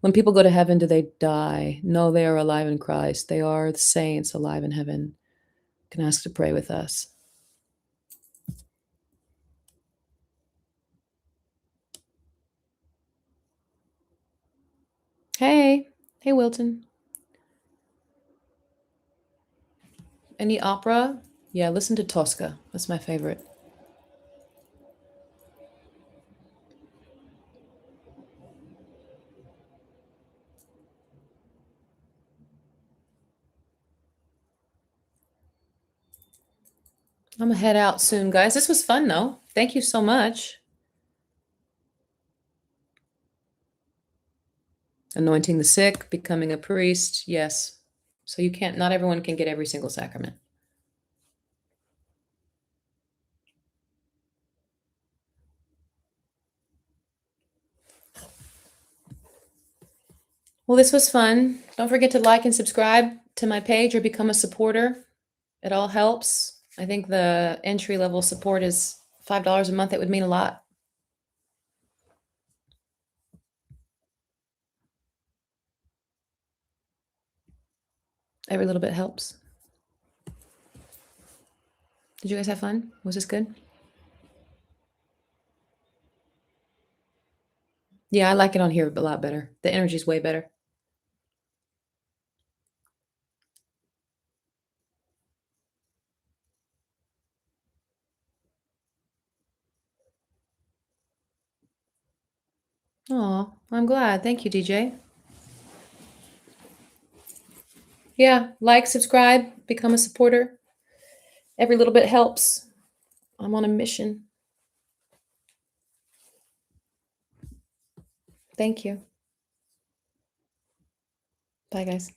When people go to heaven, do they die? No, they are alive in Christ. They are the saints alive in heaven. You can ask to pray with us. Hey, hey, Wilton. Any opera? Yeah, listen to Tosca. That's my favorite. I'm gonna head out soon, guys. This was fun, though. Thank you so much. Anointing the sick, becoming a priest. Yes. So you can't, not everyone can get every single sacrament. Well, this was fun. Don't forget to like and subscribe to my page or become a supporter. It all helps. I think the entry level support is $5 a month. It would mean a lot. Every little bit helps. Did you guys have fun? Was this good? Yeah, I like it on here a lot better. The energy's way better. Oh, I'm glad. Thank you, DJ. Yeah, like, subscribe, become a supporter. Every little bit helps. I'm on a mission. Thank you. Bye, guys.